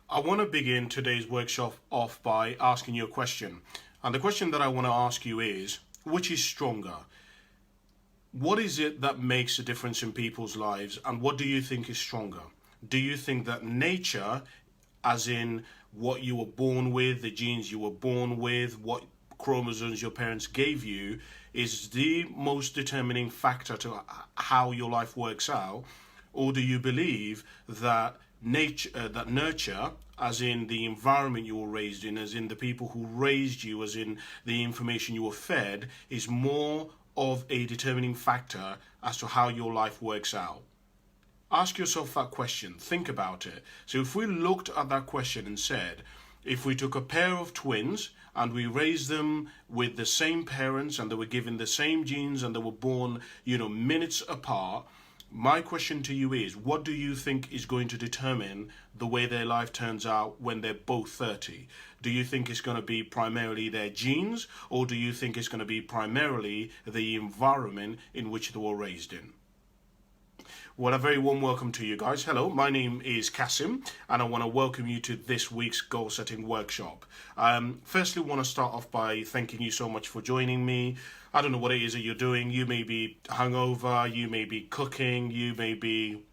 I want to begin today's workshop off by asking you a question. And the question that I want to ask you is, which is stronger? What is it that makes a difference in people's lives, and what do you think is stronger? Do you think that nature, as in what you were born with, the genes you were born with, what chromosomes your parents gave you, is the most determining factor to how your life works out? Or do you believe that nature, that nurture, as in the environment you were raised in, as in the people who raised you, as in the information you were fed, is more of a determining factor as to how your life works out? Ask yourself that question. Think about it. So if we looked at that question and said, if we took a pair of twins and we raised them with the same parents and they were given the same genes and they were born, minutes apart, my question to you is, what do you think is going to determine the way their life turns out when they're both 30? Do you think it's going to be primarily their genes, or do you think it's going to be primarily the environment in which they were raised in? Well, a very warm welcome to you guys. Hello, my name is Cassim, and I want to welcome you to this week's goal setting workshop. Firstly, want to start off by thanking you so much for joining me. I don't know what it is that you're doing. You may be hungover, you may be cooking, you may be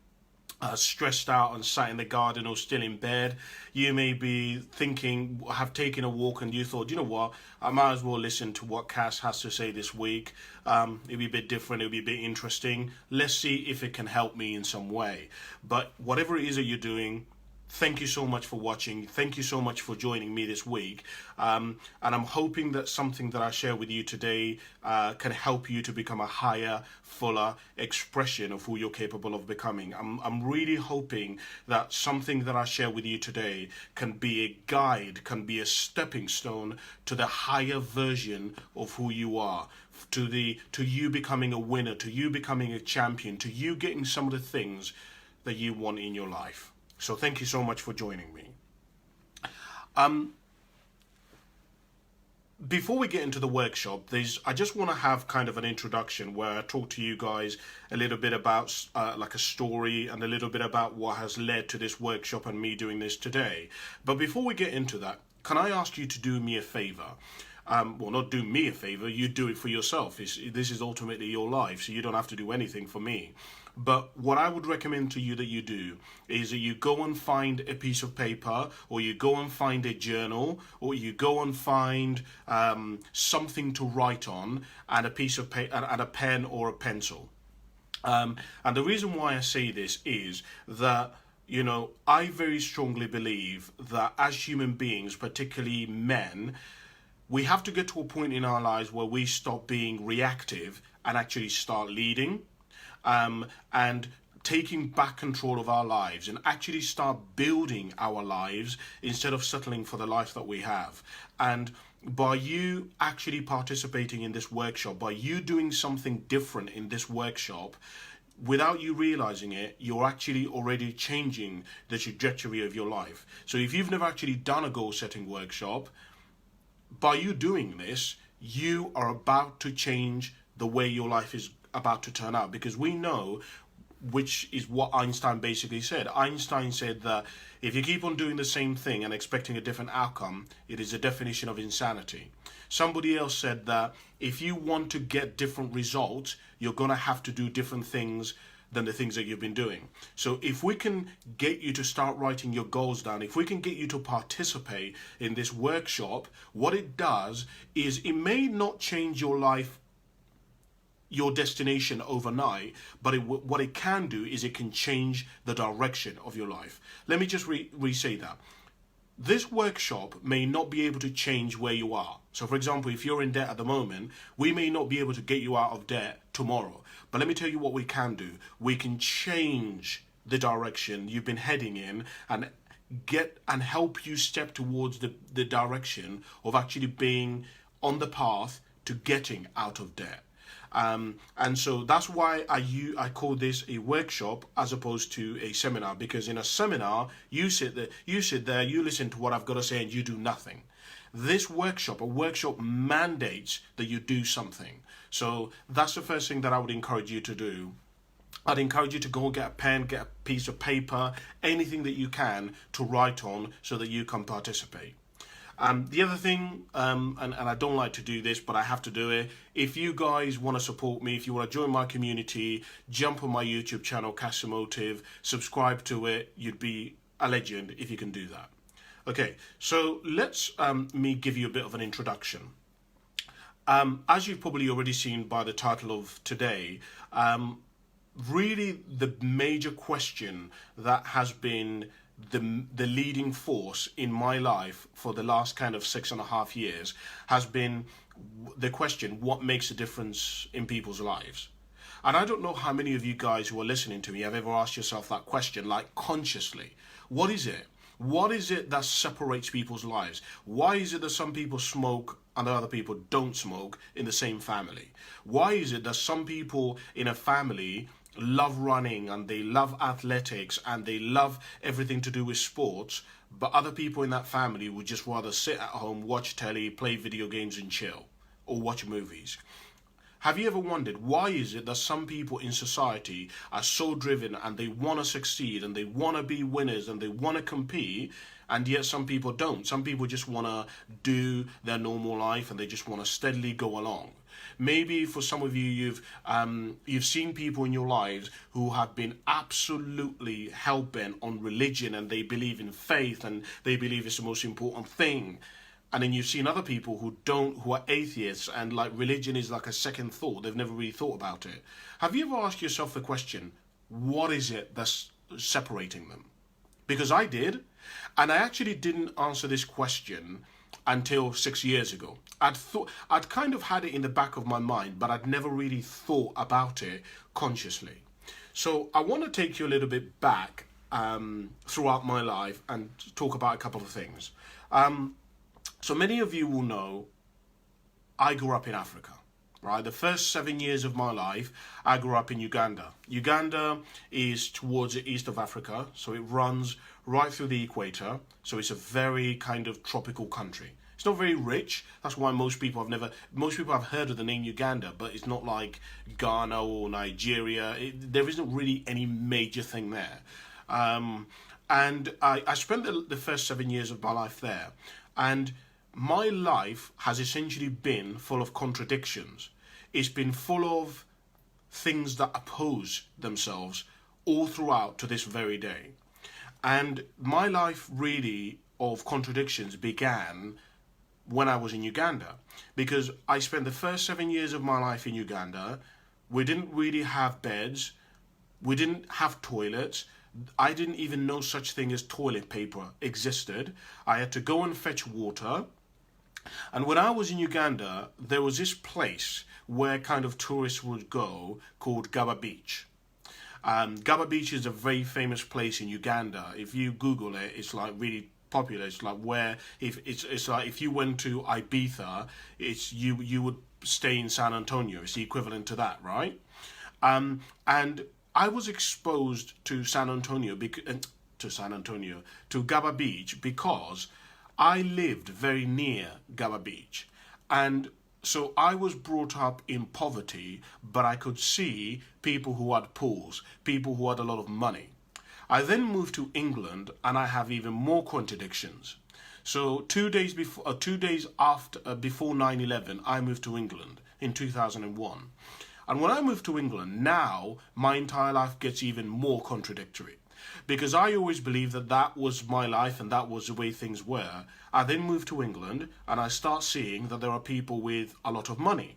stressed out and sat in the garden or still in bed. You may be thinking, have taken a walk and you thought, you know what, I might as well listen to what Cass has to say this week. It'll be a bit different, it'll be a bit interesting. Let's see if it can help me in some way. But whatever it is that you're doing, thank you so much for watching. Thank you so much for joining me this week. And I'm hoping that something that I share with you today can help you to become a higher, fuller expression of who you're capable of becoming. I'm really hoping that something that I share with you today can be a guide, can be a stepping stone to the higher version of who you are, to you becoming a winner, to you becoming a champion, to you getting some of the things that you want in your life. So thank you so much for joining me. Before we get into the workshop, I just want to have kind of an introduction where I talk to you guys a little bit about like a story and a little bit about what has led to this workshop and me doing this today. But before we get into that, can I ask you to do me a favor? Well, not do me a favor, you do it for yourself. This is ultimately your life, so you don't have to do anything for me. But what I would recommend to you that you do is that you go and find a piece of paper, or you go and find a journal, or you go and find something to write on, and a piece of and a pen or a pencil. And the reason why I say this is that I very strongly believe that as human beings, particularly men, we have to get to a point in our lives where we stop being reactive and actually start leading. And taking back control of our lives and actually start building our lives instead of settling for the life that we have. And by you actually participating in this workshop, by you doing something different in this workshop, without you realizing it, you're actually already changing the trajectory of your life. So if you've never actually done a goal setting workshop, by you doing this, you are about to change the way your life is about to turn out, because we know, which is what Einstein basically said. Einstein said that if you keep on doing the same thing and expecting a different outcome, it is a definition of insanity. Somebody else said that if you want to get different results, you're going to have to do different things than the things that you've been doing. So if we can get you to start writing your goals down, if we can get you to participate in this workshop, what it does is it may not change your life, your destination overnight, but what it can do is it can change the direction of your life. Let me just re-say that. This workshop may not be able to change where you are. So for example, if you're in debt at the moment, we may not be able to get you out of debt tomorrow. But let me tell you what we can do. We can change the direction you've been heading in and help you step towards the direction of actually being on the path to getting out of debt. And so that's why I call this a workshop as opposed to a seminar, because in a seminar, you sit there, you listen to what I've got to say and you do nothing. This workshop, a workshop mandates that you do something. So that's the first thing that I would encourage you to do. I'd encourage you to go and get a pen, get a piece of paper, anything that you can to write on so that you can participate. The other thing, and I don't like to do this, but I have to do it. If you guys want to support me, if you want to join my community, jump on my YouTube channel, Cassimotive, subscribe to it. You'd be a legend if you can do that. Okay, so let's me give you a bit of an introduction. As you've probably already seen by the title of today, really the major question that has been the leading force in my life for the last kind of 6.5 years has been the question, what makes a difference in people's lives? And I don't know how many of you guys who are listening to me have ever asked yourself that question, like consciously. What is it? What is it that separates people's lives? Why is it that some people smoke and other people don't smoke in the same family? Why is it that some people in a family love running and they love athletics and they love everything to do with sports, but other people in that family would just rather sit at home, watch telly, play video games and chill, or watch movies? Have you ever wondered why is it that some people in society are so driven and they want to succeed and they want to be winners and they want to compete, and yet some people don't? Some people just want to do their normal life and they just want to steadily go along. Maybe for some of you, you've seen people in your lives who have been absolutely hell-bent on religion and they believe in faith and they believe it's the most important thing. And then you've seen other people who are atheists and like religion is like a second thought. They've never really thought about it. Have you ever asked yourself the question, what is it that's separating them? Because I did, and I actually didn't answer this question until 6 years ago. I'd kind of had it in the back of my mind, but I'd never really thought about it consciously. So I want to take you a little bit back throughout my life and talk about a couple of things. So many of you will know I grew up in Africa, right? The first 7 years of my life, I grew up in Uganda. Uganda is towards the east of Africa, so it runs right through the equator. So it's a very kind of tropical country. It's not very rich. That's why most people have heard of the name Uganda, but it's not like Ghana or Nigeria. There isn't really any major thing there. And I spent the first 7 years of my life there. And my life has essentially been full of contradictions. It's been full of things that oppose themselves all throughout to this very day. And my life really of contradictions began when I was in Uganda, because I spent the first 7 years of my life in Uganda. We didn't really have beds. We didn't have toilets. I didn't even know such thing as toilet paper existed. I had to go and fetch water. And when I was in Uganda, there was this place where kind of tourists would go called Gaba Beach. Gaba Beach is a very famous place in Uganda. If you Google it, it's like really popular. It's like where it's like if you went to Ibiza, you would stay in San Antonio. It's the equivalent to that, right? And I was exposed to to Gaba Beach because I lived very near Gaba Beach, and so I was brought up in poverty, but I could see people who had pools, people who had a lot of money. I then moved to England, and I have even more contradictions. So 2 days before, before 9/11, I moved to England in 2001. And when I moved to England, now my entire life gets even more contradictory. Because I always believed that that was my life and that was the way things were. I then moved to England and I start seeing that there are people with a lot of money.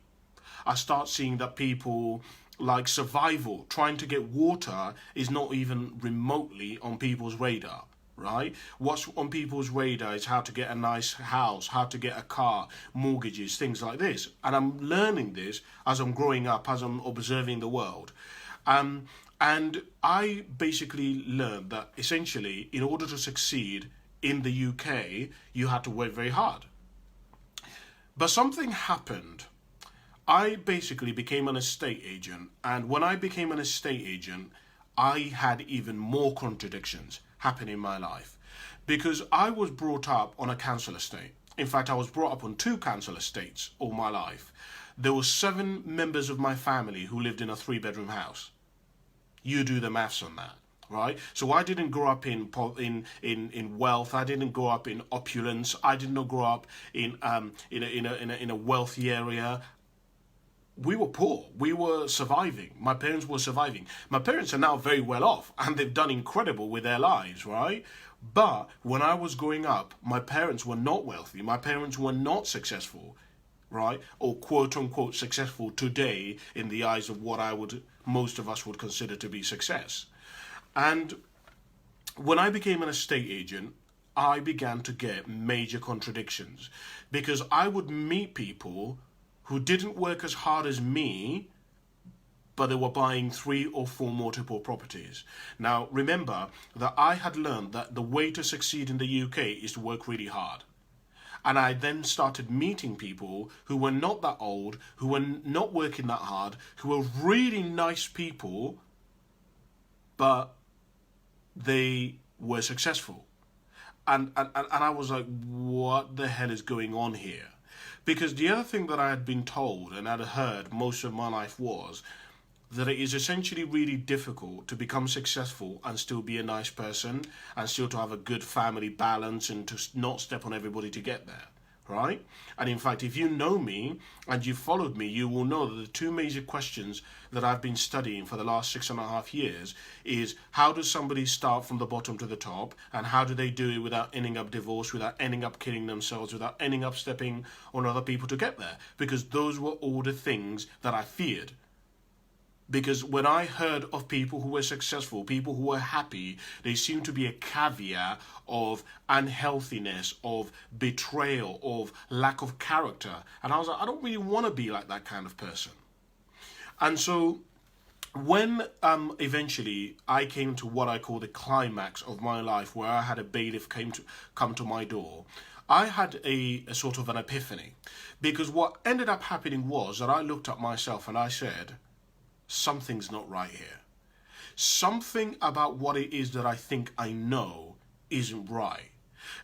I start seeing that people like survival, trying to get water is not even remotely on people's radar. Right? What's on people's radar is how to get a nice house, how to get a car, mortgages, things like this. And I'm learning this as I'm growing up, as I'm observing the world. And I basically learned that essentially, in order to succeed in the UK, you had to work very hard. But something happened. I basically became an estate agent. And when I became an estate agent, I had even more contradictions happen in my life, because I was brought up on a council estate. In fact, I was brought up on 2 council estates all my life. There were 7 members of my family who lived in a 3-bedroom house. You do the maths on that. Right, so I didn't grow up in wealth. I didn't grow up in opulence. I did not grow up in a wealthy area. We were poor. We were surviving. My parents were surviving. My parents are now very well off and they've done incredible with their lives, right? But when I was growing up, my parents were not wealthy. My parents were not successful, right? Or quote unquote successful today in the eyes of what most of us would consider to be success. And when I became an estate agent, I began to get major contradictions because I would meet people who didn't work as hard as me, but they were buying 3 or 4 multiple properties. Now, remember that I had learned that the way to succeed in the UK is to work really hard. And I then started meeting people who were not that old, who were not working that hard, who were really nice people, but they were successful. And I was like, what the hell is going on here? Because the other thing that I had been told and had heard most of my life was that it is essentially really difficult to become successful and still be a nice person and still to have a good family balance and to not step on everybody to get there. Right? And in fact, if you know me and you've followed me, you will know that the 2 major questions that I've been studying for the last 6.5 years is how does somebody start from the bottom to the top, and how do they do it without ending up divorced, without ending up killing themselves, without ending up stepping on other people to get there? Because those were all the things that I feared. Because when I heard of people who were successful, people who were happy, there seemed to be a caveat of unhealthiness, of betrayal, of lack of character. And I was like, I don't really want to be like that kind of person. And so when eventually I came to what I call the climax of my life, where I had a bailiff come to my door, I had a sort of an epiphany. Because what ended up happening was that I looked at myself and I said, something's not right here. Something about what it is that I think I know isn't right.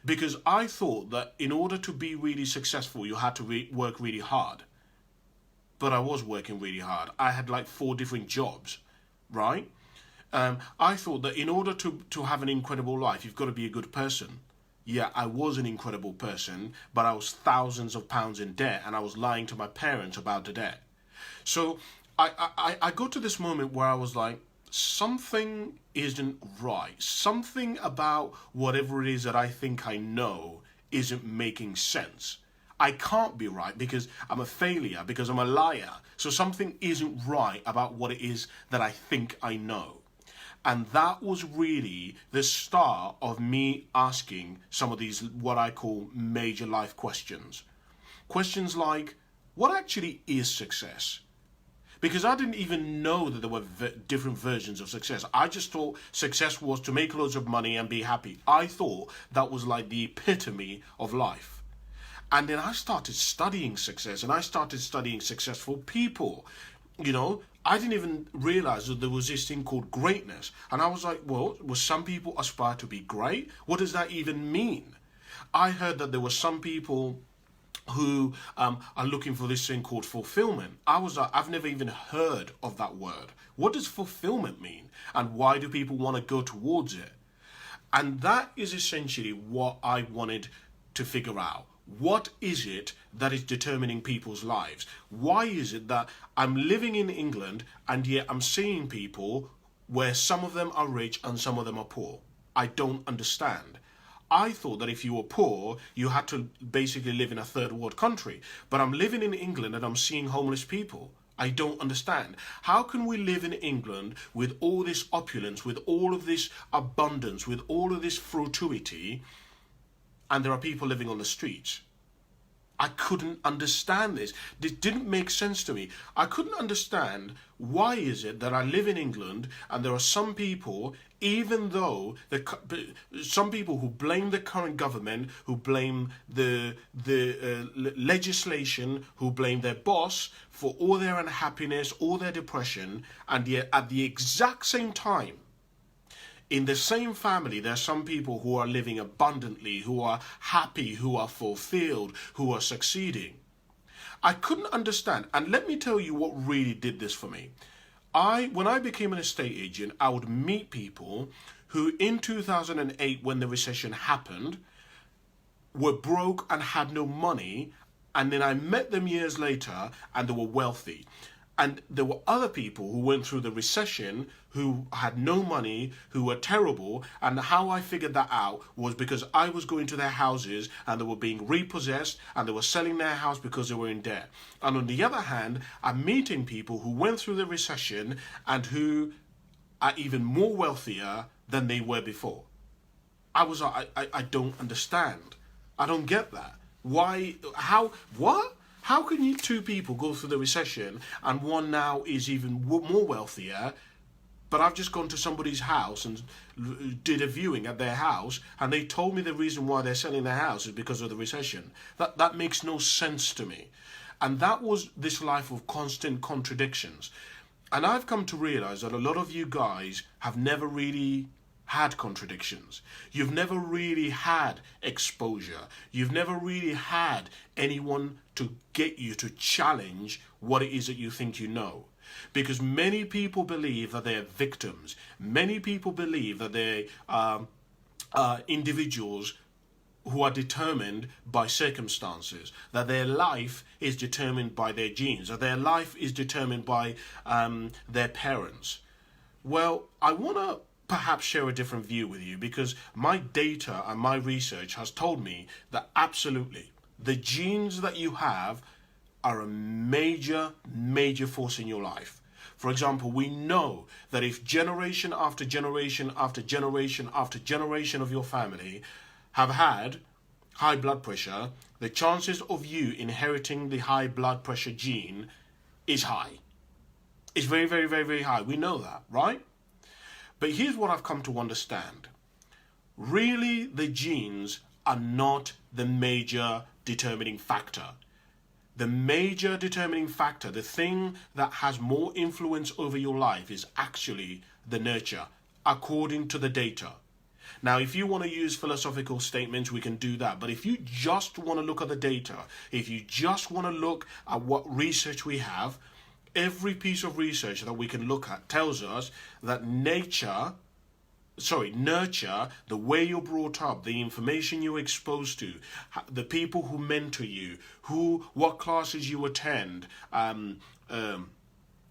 Because I thought that in order to be really successful, you had to work really hard. But I was working really hard. I had like 4 different jobs, right? I thought that in order to have an incredible life, you've got to be a good person. Yeah, I was an incredible person, but I was thousands of pounds in debt and I was lying to my parents about the debt. So I got to this moment where I was like, something isn't right. Something about whatever it is that I think I know isn't making sense. I can't be right because I'm a failure, because I'm a liar. So something isn't right about what it is that I think I know. And that was really the start of me asking some of these, what I call major life questions. Questions like, what actually is success? Because I didn't even know that there were different versions of success. I just thought success was to make loads of money and be happy. I thought that was like the epitome of life. And then I started studying success and I started studying successful people. You know, I didn't even realize that there was this thing called greatness. And I was like, well, some people aspire to be great? What does that even mean? I heard that there were some people who are looking for this thing called fulfillment. I was like, I've never even heard of that word. What does fulfillment mean? And why do people want to go towards it? And that is essentially what I wanted to figure out. What is it that is determining people's lives? Why is it that I'm living in England and yet I'm seeing people where some of them are rich and some of them are poor? I don't understand. I thought that if you were poor, you had to basically live in a third world country. But I'm living in England and I'm seeing homeless people. I don't understand. How can we live in England with all this opulence, with all of this abundance, with all of this fruity, and there are people living on the streets? I couldn't understand this. This didn't make sense to me. I couldn't understand why is it that I live in England and there are some people, even though some people who blame the current government, who blame the legislation, who blame their boss for all their unhappiness, all their depression, and yet at the exact same time, in the same family, there are some people who are living abundantly, who are happy, who are fulfilled, who are succeeding. I couldn't understand. And let me tell you what really did this for me. When I became an estate agent, I would meet people who in 2008, when the recession happened, were broke and had no money, and then I met them years later and they were wealthy. And there were other people who went through the recession who had no money, who were terrible. And how I figured that out was because I was going to their houses and they were being repossessed and they were selling their house because they were in debt. And on the other hand, I'm meeting people who went through the recession and who are even more wealthier than they were before. I was like, I don't understand. I don't get that. Why? How? What? How can you two people go through the recession and one now is even more wealthier, but I've just gone to somebody's house and did a viewing at their house and they told me the reason why they're selling their house is because of the recession. That makes no sense to me. And that was this life of constant contradictions. And I've come to realize that a lot of you guys have never really had contradictions. You've never really had exposure. You've never really had anyone to get you to challenge what it is that you think you know. Because many people believe that they're victims. Many people believe that they are individuals who are determined by circumstances, that their life is determined by their genes, that their life is determined by their parents. Well, I want to perhaps share a different view with you, because my data and my research has told me that absolutely the genes that you have are a major force in your life. For example, we know that if generation after generation after generation after generation of your family have had high blood pressure, the chances of you inheriting the high blood pressure gene is high. It's very, very, very, very high. We know that, right? But here's what I've come to understand. Really, the genes are not the major determining factor. The major determining factor, the thing that has more influence over your life, is actually the nurture, according to the data. Now, if you want to use philosophical statements, we can do that. But if you just want to look at the data, if you just want to look at what research we have, every piece of research that we can look at tells us that nurture, the way you're brought up, the information you're exposed to, the people who mentor you, what classes you attend,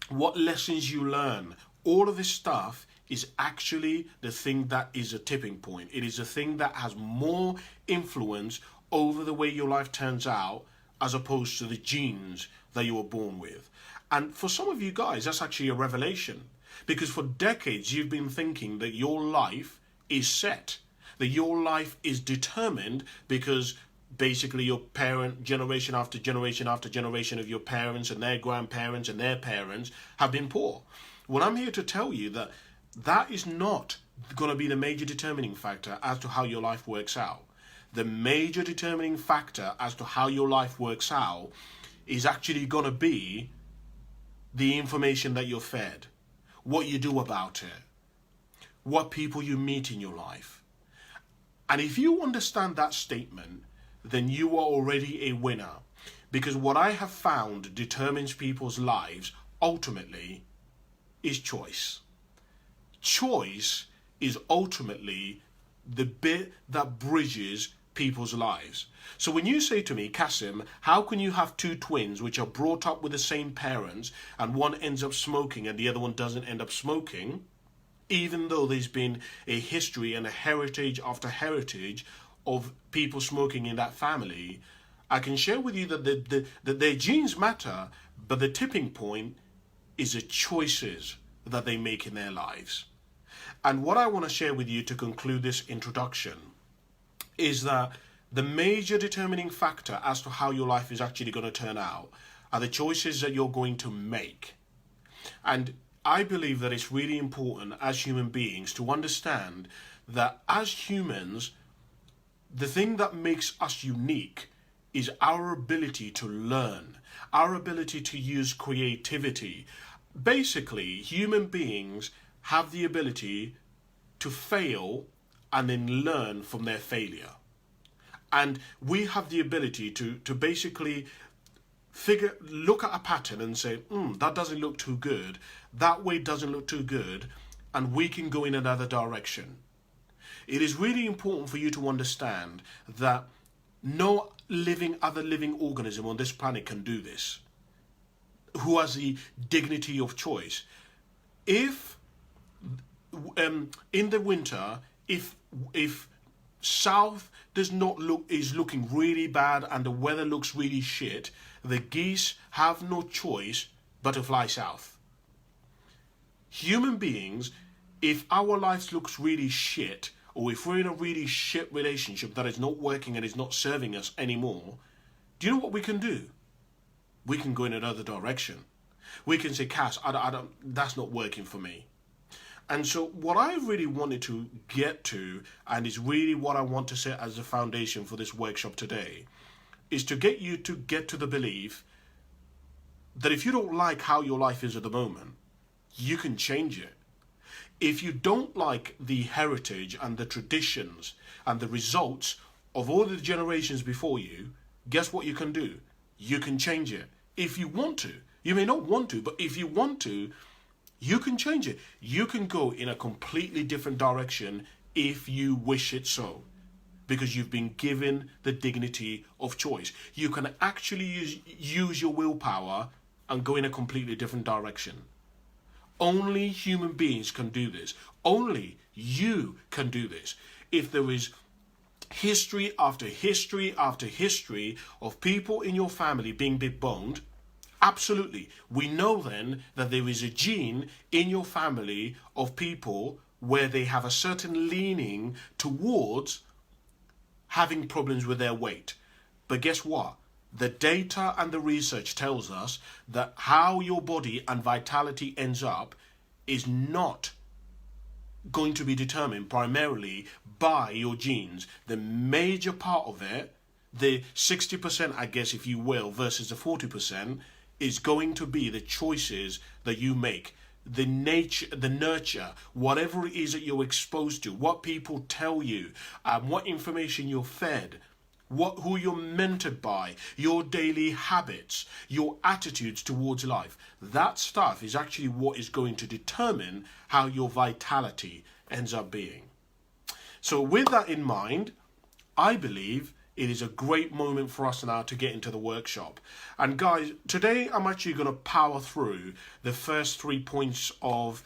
what lessons you learn, all of this stuff is actually the thing that is a tipping point. It is a thing that has more influence over the way your life turns out as opposed to the genes that you were born with. And for some of you guys, that's actually a revelation, because for decades you've been thinking that your life is set, that your life is determined because basically your parent, generation after generation after generation of your parents and their grandparents and their parents have been poor. Well, I'm here to tell you that that is not going to be the major determining factor as to how your life works out. The major determining factor as to how your life works out is actually going to be the information that you're fed, what you do about it, what people you meet in your life. And if you understand that statement, then you are already a winner. Because what I have found determines people's lives ultimately is choice. Choice is ultimately the bit that bridges people's lives. So when you say to me, Cassim, how can you have two twins which are brought up with the same parents and one ends up smoking and the other one doesn't end up smoking, even though there's been a history and a heritage after heritage of people smoking in that family, I can share with you that their genes matter, but the tipping point is the choices that they make in their lives. And what I want to share with you to conclude this introduction is that the major determining factor as to how your life is actually going to turn out are the choices that you're going to make. And I believe that it's really important as human beings to understand that as humans, the thing that makes us unique is our ability to learn, our ability to use creativity. Basically, human beings have the ability to fail and then learn from their failure. And we have the ability to basically look at a pattern and say, that doesn't look too good, that way doesn't look too good, and we can go in another direction. It is really important for you to understand that no other living organism on this planet can do this, who has the dignity of choice. If in the winter, if south is looking really bad and the weather looks really shit, the geese have no choice but to fly south. Human beings, if our lives looks really shit, or if we're in a really shit relationship that is not working and is not serving us anymore, do you know what we can do? We can go in another direction. We can say, Cass, that's not working for me. And so what I really wanted to get to, and is really what I want to set as the foundation for this workshop today, is to get you to get to the belief that if you don't like how your life is at the moment, you can change it. If you don't like the heritage and the traditions and the results of all the generations before you, guess what you can do? You can change it. If you want to. You may not want to, but if you want to, you can change it. You can go in a completely different direction if you wish it so, because you've been given the dignity of choice. You can actually use your willpower and go in a completely different direction. Only human beings can do this. Only you can do this. If there is history after history after history of people in your family being big boned, absolutely. We know then that there is a gene in your family of people where they have a certain leaning towards having problems with their weight. But guess what? The data and the research tells us that how your body and vitality ends up is not going to be determined primarily by your genes. The major part of it, the 60%, I guess, if you will, versus the 40%, is going to be the choices that you make. The nature, the nurture, whatever it is that you're exposed to, what people tell you, what information you're fed, who you're mentored by, your daily habits, your attitudes towards life. That stuff is actually what is going to determine how your vitality ends up being. So with that in mind, I believe it is a great moment for us now to get into the workshop. And guys, today I'm actually going to power through the first 3 points of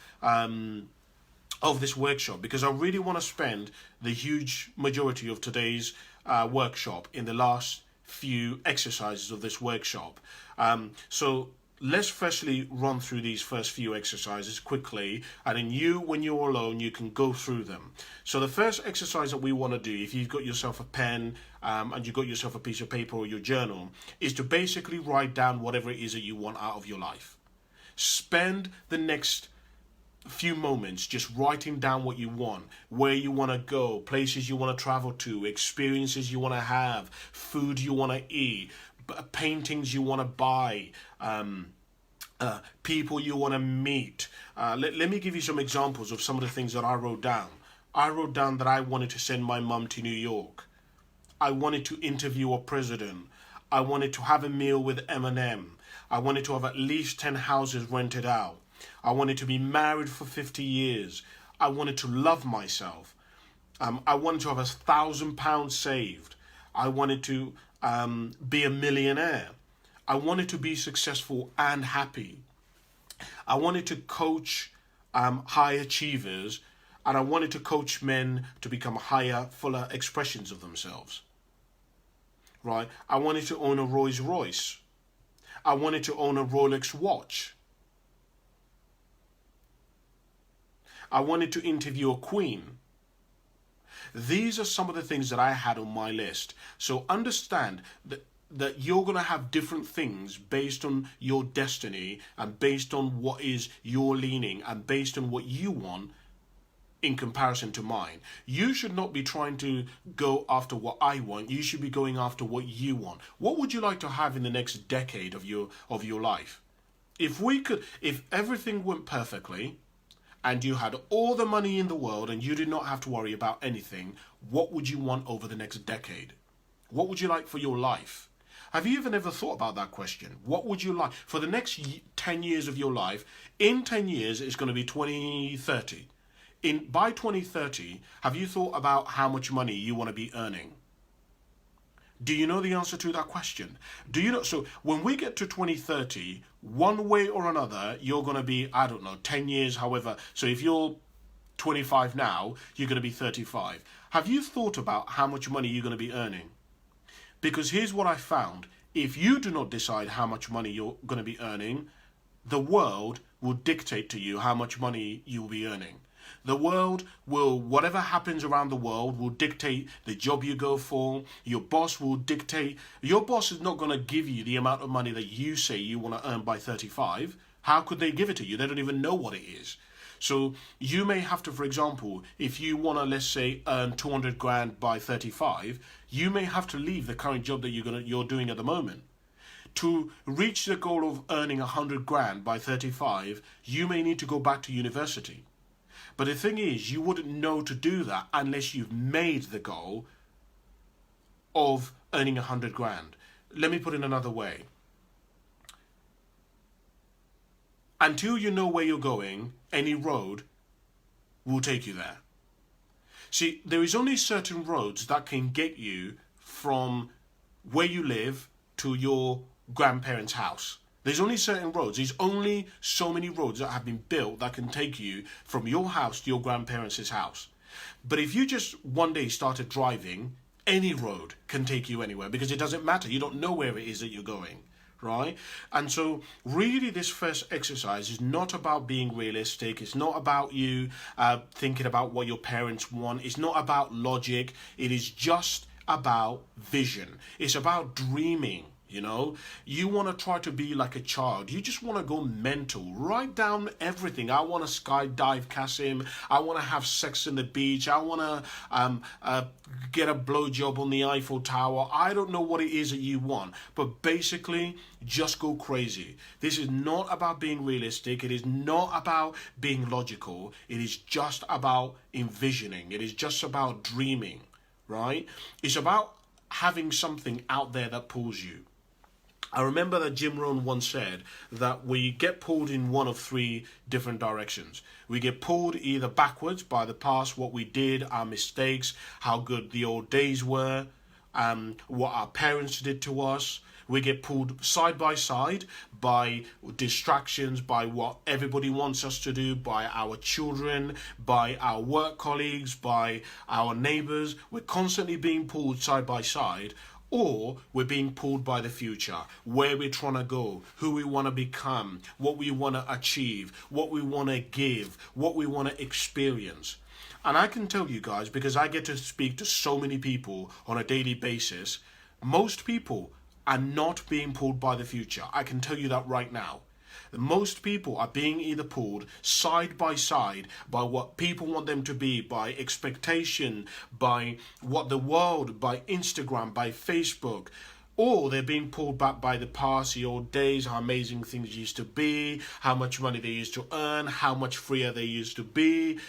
this workshop, because I really want to spend the huge majority of today's workshop in the last few exercises of this workshop. So let's firstly run through these first few exercises quickly, and then when you're alone, you can go through them. So the first exercise that we want to do, if you've got yourself a pen and you've got yourself a piece of paper or your journal, is to basically write down whatever it is that you want out of your life. Spend the next few moments just writing down what you want, where you want to go, places you want to travel to, experiences you want to have, food you want to eat, paintings you want to buy, people you want to meet. Let me give you some examples of some of the things that I wrote down. I wrote down that I wanted to send my mum to New York. I wanted to interview a president. I wanted to have a meal with Eminem. I wanted to have at least 10 houses rented out. I wanted to be married for 50 years. I wanted to love myself. I wanted to have £1,000 saved. I wanted to be a millionaire. I wanted to be successful and happy. I wanted to coach high achievers, and I wanted to coach men to become higher, fuller expressions of themselves. Right? I wanted to own a Rolls Royce. I wanted to own a Rolex watch. I wanted to interview a queen. These are some of the things that I had on my list. So understand that you're going to have different things based on your destiny and based on what is your leaning and based on what you want in comparison to mine. You should not be trying to go after what I want. You should be going after what you want. What would you like to have in the next decade of your life? If everything went perfectly, and you had all the money in the world and you did not have to worry about anything, what would you want over the next decade? What would you like for your life? Have you even ever thought about that question? What would you like for the next 10 years of your life? In 10 years, it's going to be 2030. By 2030, have you thought about how much money you want to be earning? Do you know the answer to that question? Do you know? So when we get to 2030, one way or another, you're going to be, I don't know, 10 years, however. So if you're 25 now, you're going to be 35. Have you thought about how much money you're going to be earning? Because here's what I found. If you do not decide how much money you're going to be earning, the world will dictate to you how much money you will be earning. The world will, whatever happens around the world, will dictate the job you go for. Your boss will dictate. Your boss is not going to give you the amount of money that you say you want to earn by 35. How could they give it to you? They don't even know what it is. So you may have to, for example, if you want to, let's say, earn 200 grand by 35, you may have to leave the current job that you're doing at the moment. To reach the goal of earning 100 grand by 35, you may need to go back to university. But the thing is, you wouldn't know to do that unless you've made the goal of earning 100 grand. Let me put it another way. Until you know where you're going, any road will take you there. See, there is only certain roads that can get you from where you live to your grandparents' house. There's only certain roads. There's only so many roads that have been built that can take you from your house to your grandparents' house. But if you just one day started driving, any road can take you anywhere because it doesn't matter. You don't know where it is that you're going, right? And so really this first exercise is not about being realistic. It's not about you thinking about what your parents want. It's not about logic. It is just about vision. It's about dreaming. You know, you want to try to be like a child. You just want to go mental. Write down everything. I want to skydive, Cassim. I want to have sex on the beach. I want to get a blowjob on the Eiffel Tower. I don't know what it is that you want. But basically, just go crazy. This is not about being realistic. It is not about being logical. It is just about envisioning. It is just about dreaming, right? It's about having something out there that pulls you. I remember that Jim Rohn once said that we get pulled in one of three different directions. We get pulled either backwards by the past, what we did, our mistakes, how good the old days were, what our parents did to us. We get pulled side by side by distractions, by what everybody wants us to do, by our children, by our work colleagues, by our neighbors. We're constantly being pulled side by side. Or we're being pulled by the future, where we're trying to go, who we want to become, what we want to achieve, what we want to give, what we want to experience. And I can tell you guys, because I get to speak to so many people on a daily basis, most people are not being pulled by the future. I can tell you that right now. Most people are being either pulled side by side by what people want them to be, by expectation, by what the world, by Instagram, by Facebook, or they're being pulled back by the past, the old days, how amazing things used to be, how much money they used to earn, how much freer they used to be.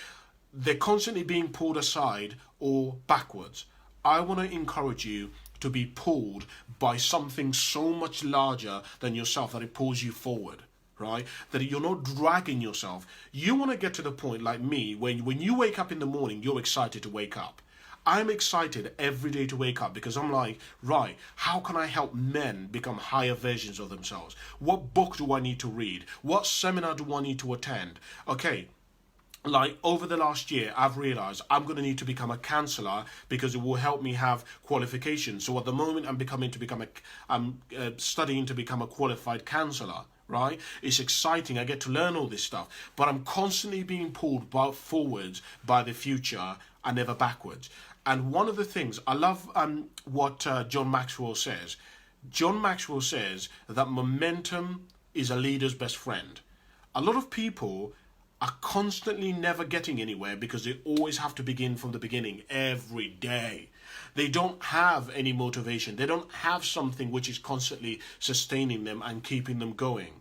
They're constantly being pulled aside or backwards. I want to encourage you to be pulled by something so much larger than yourself that it pulls you forward. Right? That you're not dragging yourself. You want to get to the point like me, when you wake up in the morning, you're excited to wake up. I'm excited every day to wake up because I'm like, right, how can I help men become higher versions of themselves? What book do I need to read? What seminar do I need to attend? Okay, like over the last year, I've realized I'm going to need to become a counselor because it will help me have qualifications. So at the moment, I'm studying to become a qualified counselor. Right? It's exciting. I get to learn all this stuff, but I'm constantly being pulled forwards by the future and never backwards. And one of the things I love, what John Maxwell says. John Maxwell says that momentum is a leader's best friend. A lot of people are constantly never getting anywhere because they always have to begin from the beginning every day. They don't have any motivation. They don't have something which is constantly sustaining them and keeping them going,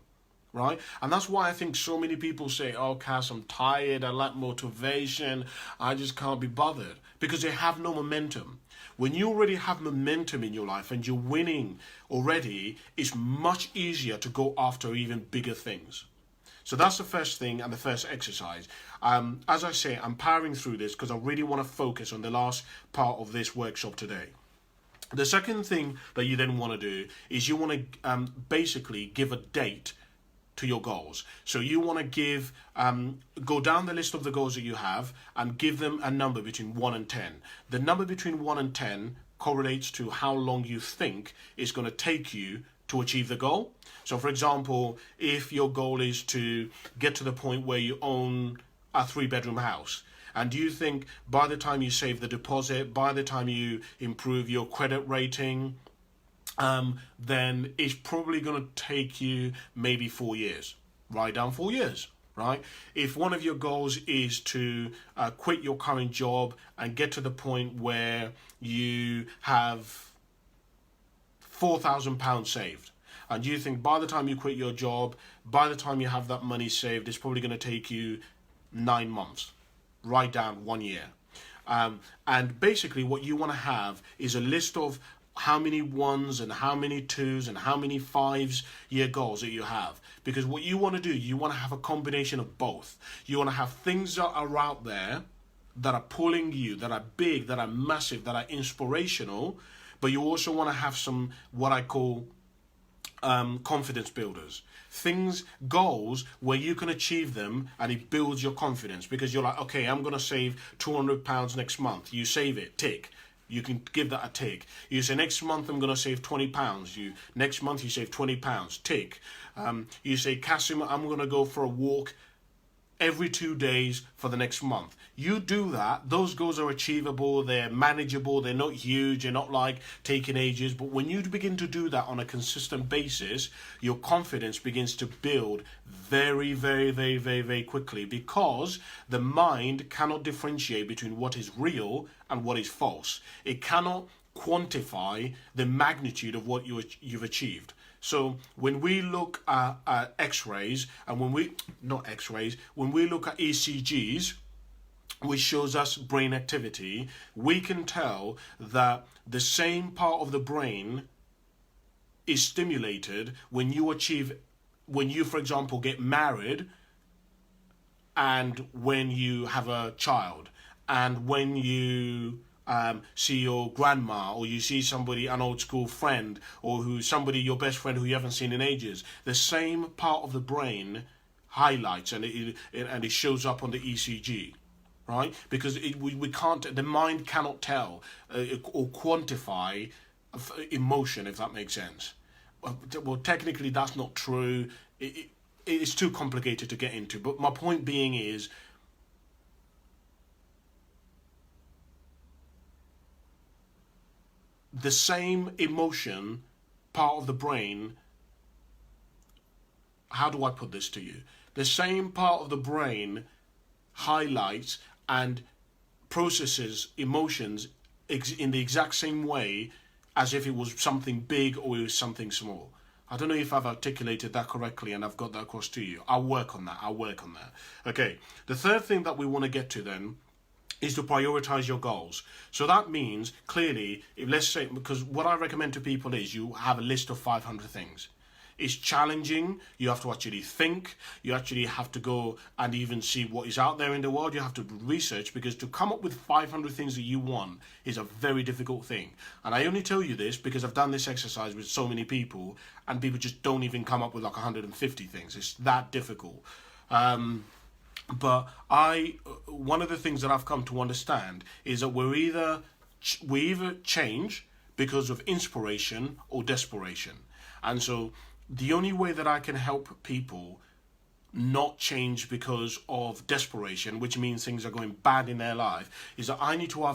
right? And that's why I think so many people say, oh, Cass, I'm tired, I lack motivation, I just can't be bothered, because they have no momentum. When you already have momentum in your life and you're winning already, it's much easier to go after even bigger things. So that's the first thing and the first exercise. As I say, I'm powering through this because I really want to focus on the last part of this workshop today. The second thing that you then want to do is you want to basically give a date to your goals. So you want to go down the list of the goals that you have and give them a number between 1 and 10. The number between 1 and 10 correlates to how long you think it's going to take you to achieve the goal. So for example, if your goal is to get to the point where you own a 3-bedroom house, and do you think by the time you save the deposit, by the time you improve your credit rating, then it's probably going to take you maybe 4 years. Write down 4 years, right? If one of your goals is to quit your current job and get to the point where you have £4,000 saved, and you think by the time you quit your job, by the time you have that money saved, it's probably going to take you 9 months. Write down 1 year. And basically what you want to have is a list of how many 1s and how many 2s and how many 5-year goals that you have. Because what you want to do, you want to have a combination of both. You want to have things that are out there that are pulling you, that are big, that are massive, that are inspirational, but you also want to have some, what I call confidence builders. Goals where you can achieve them and it builds your confidence, because you're like, okay, I'm going to save £200 next month. You save it, tick. You can give that a tick. You say next month I'm going to save £20. Next month you save £20, tick. You say, Cassim, I'm going to go for a walk every 2 days for the next month. You do that, those goals are achievable, they're manageable, they're not huge, they're not like taking ages. But when you begin to do that on a consistent basis, your confidence begins to build very, very, very, very, very quickly, because the mind cannot differentiate between what is real and what is false. It cannot quantify the magnitude of what you've achieved. So when we look at X-rays, and when we look at ECGs, which shows us brain activity, we can tell that the same part of the brain is stimulated when you, for example, get married, and when you have a child, and when you see your grandma, or you see somebody, an old school friend, or your best friend who you haven't seen in ages. The same part of the brain highlights, and it shows up on the ECG, right? Because we can't, the mind cannot tell or quantify emotion, if that makes sense. Well, technically that's not true. It's too complicated to get into. But my point being is, the same emotion part of the brain, how do I put this to you? The same part of the brain highlights and processes emotions in the exact same way as if it was something big or it was something small. I don't know if I've articulated that correctly and I've got that across to you. I'll work on that. Okay, the third thing that we want to get to then is to prioritize your goals. So that means, clearly, let's say, because what I recommend to people is you have a list of 500 things. It's challenging. You have to actually think. You actually have to go and even see what is out there in the world. You have to research, because to come up with 500 things that you want is a very difficult thing. And I only tell you this because I've done this exercise with so many people, and people just don't even come up with like 150 things. It's that difficult. But one of the things that I've come to understand is that we either change because of inspiration or desperation. And so the only way that I can help people not change because of desperation, which means things are going bad in their life, is that I need to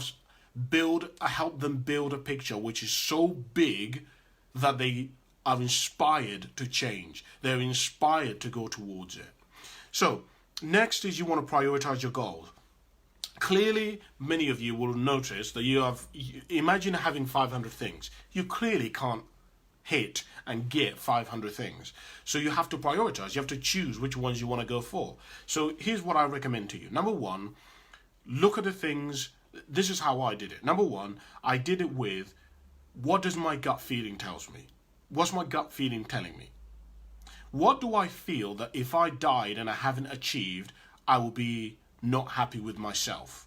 help them build a picture which is so big that they are inspired to change. They're inspired to go towards it. So next is you want to prioritize your goals. Clearly, many of you will notice that imagine having 500 things. You clearly can't hit and get 500 things. So you have to prioritize. You have to choose which ones you want to go for. So here's what I recommend to you. Number one, look at the things. This is how I did it. Number one, I did it with, what does my gut feeling tells me? What's my gut feeling telling me? What do I feel that if I died and I haven't achieved, I will be not happy with myself?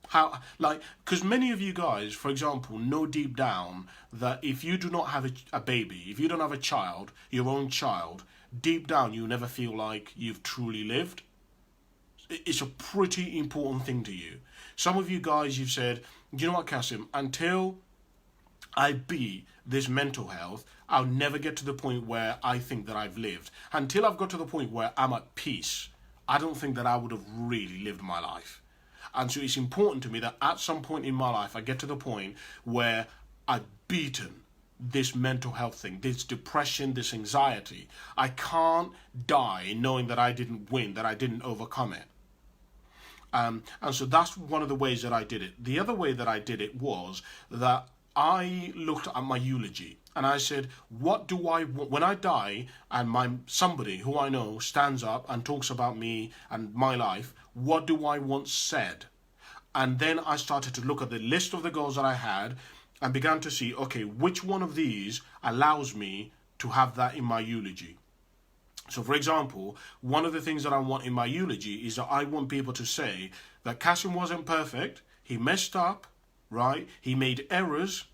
How, like, because many of you guys, for example, know deep down that if you do not have a baby, if you don't have a child, your own child, deep down you never feel like you've truly lived. It's a pretty important thing to you. Some of you guys, you've said, you know what, Cassim, until I beat this mental health, I'll never get to the point where I think that I've lived. Until I've got to the point where I'm at peace, I don't think that I would have really lived my life. And so it's important to me that at some point in my life, I get to the point where I've beaten this mental health thing, this depression, this anxiety. I can't die knowing that I didn't win, that I didn't overcome it. And so that's one of the ways that I did it. The other way that I did it was that I looked at my eulogy and I said, what do I want when I die and somebody who I know stands up and talks about me and my life, what do I want said? And then I started to look at the list of the goals that I had and began to see, okay, which one of these allows me to have that in my eulogy? So, for example, one of the things that I want in my eulogy is that I want people to say that Cassim wasn't perfect, he messed up, right? He made errors,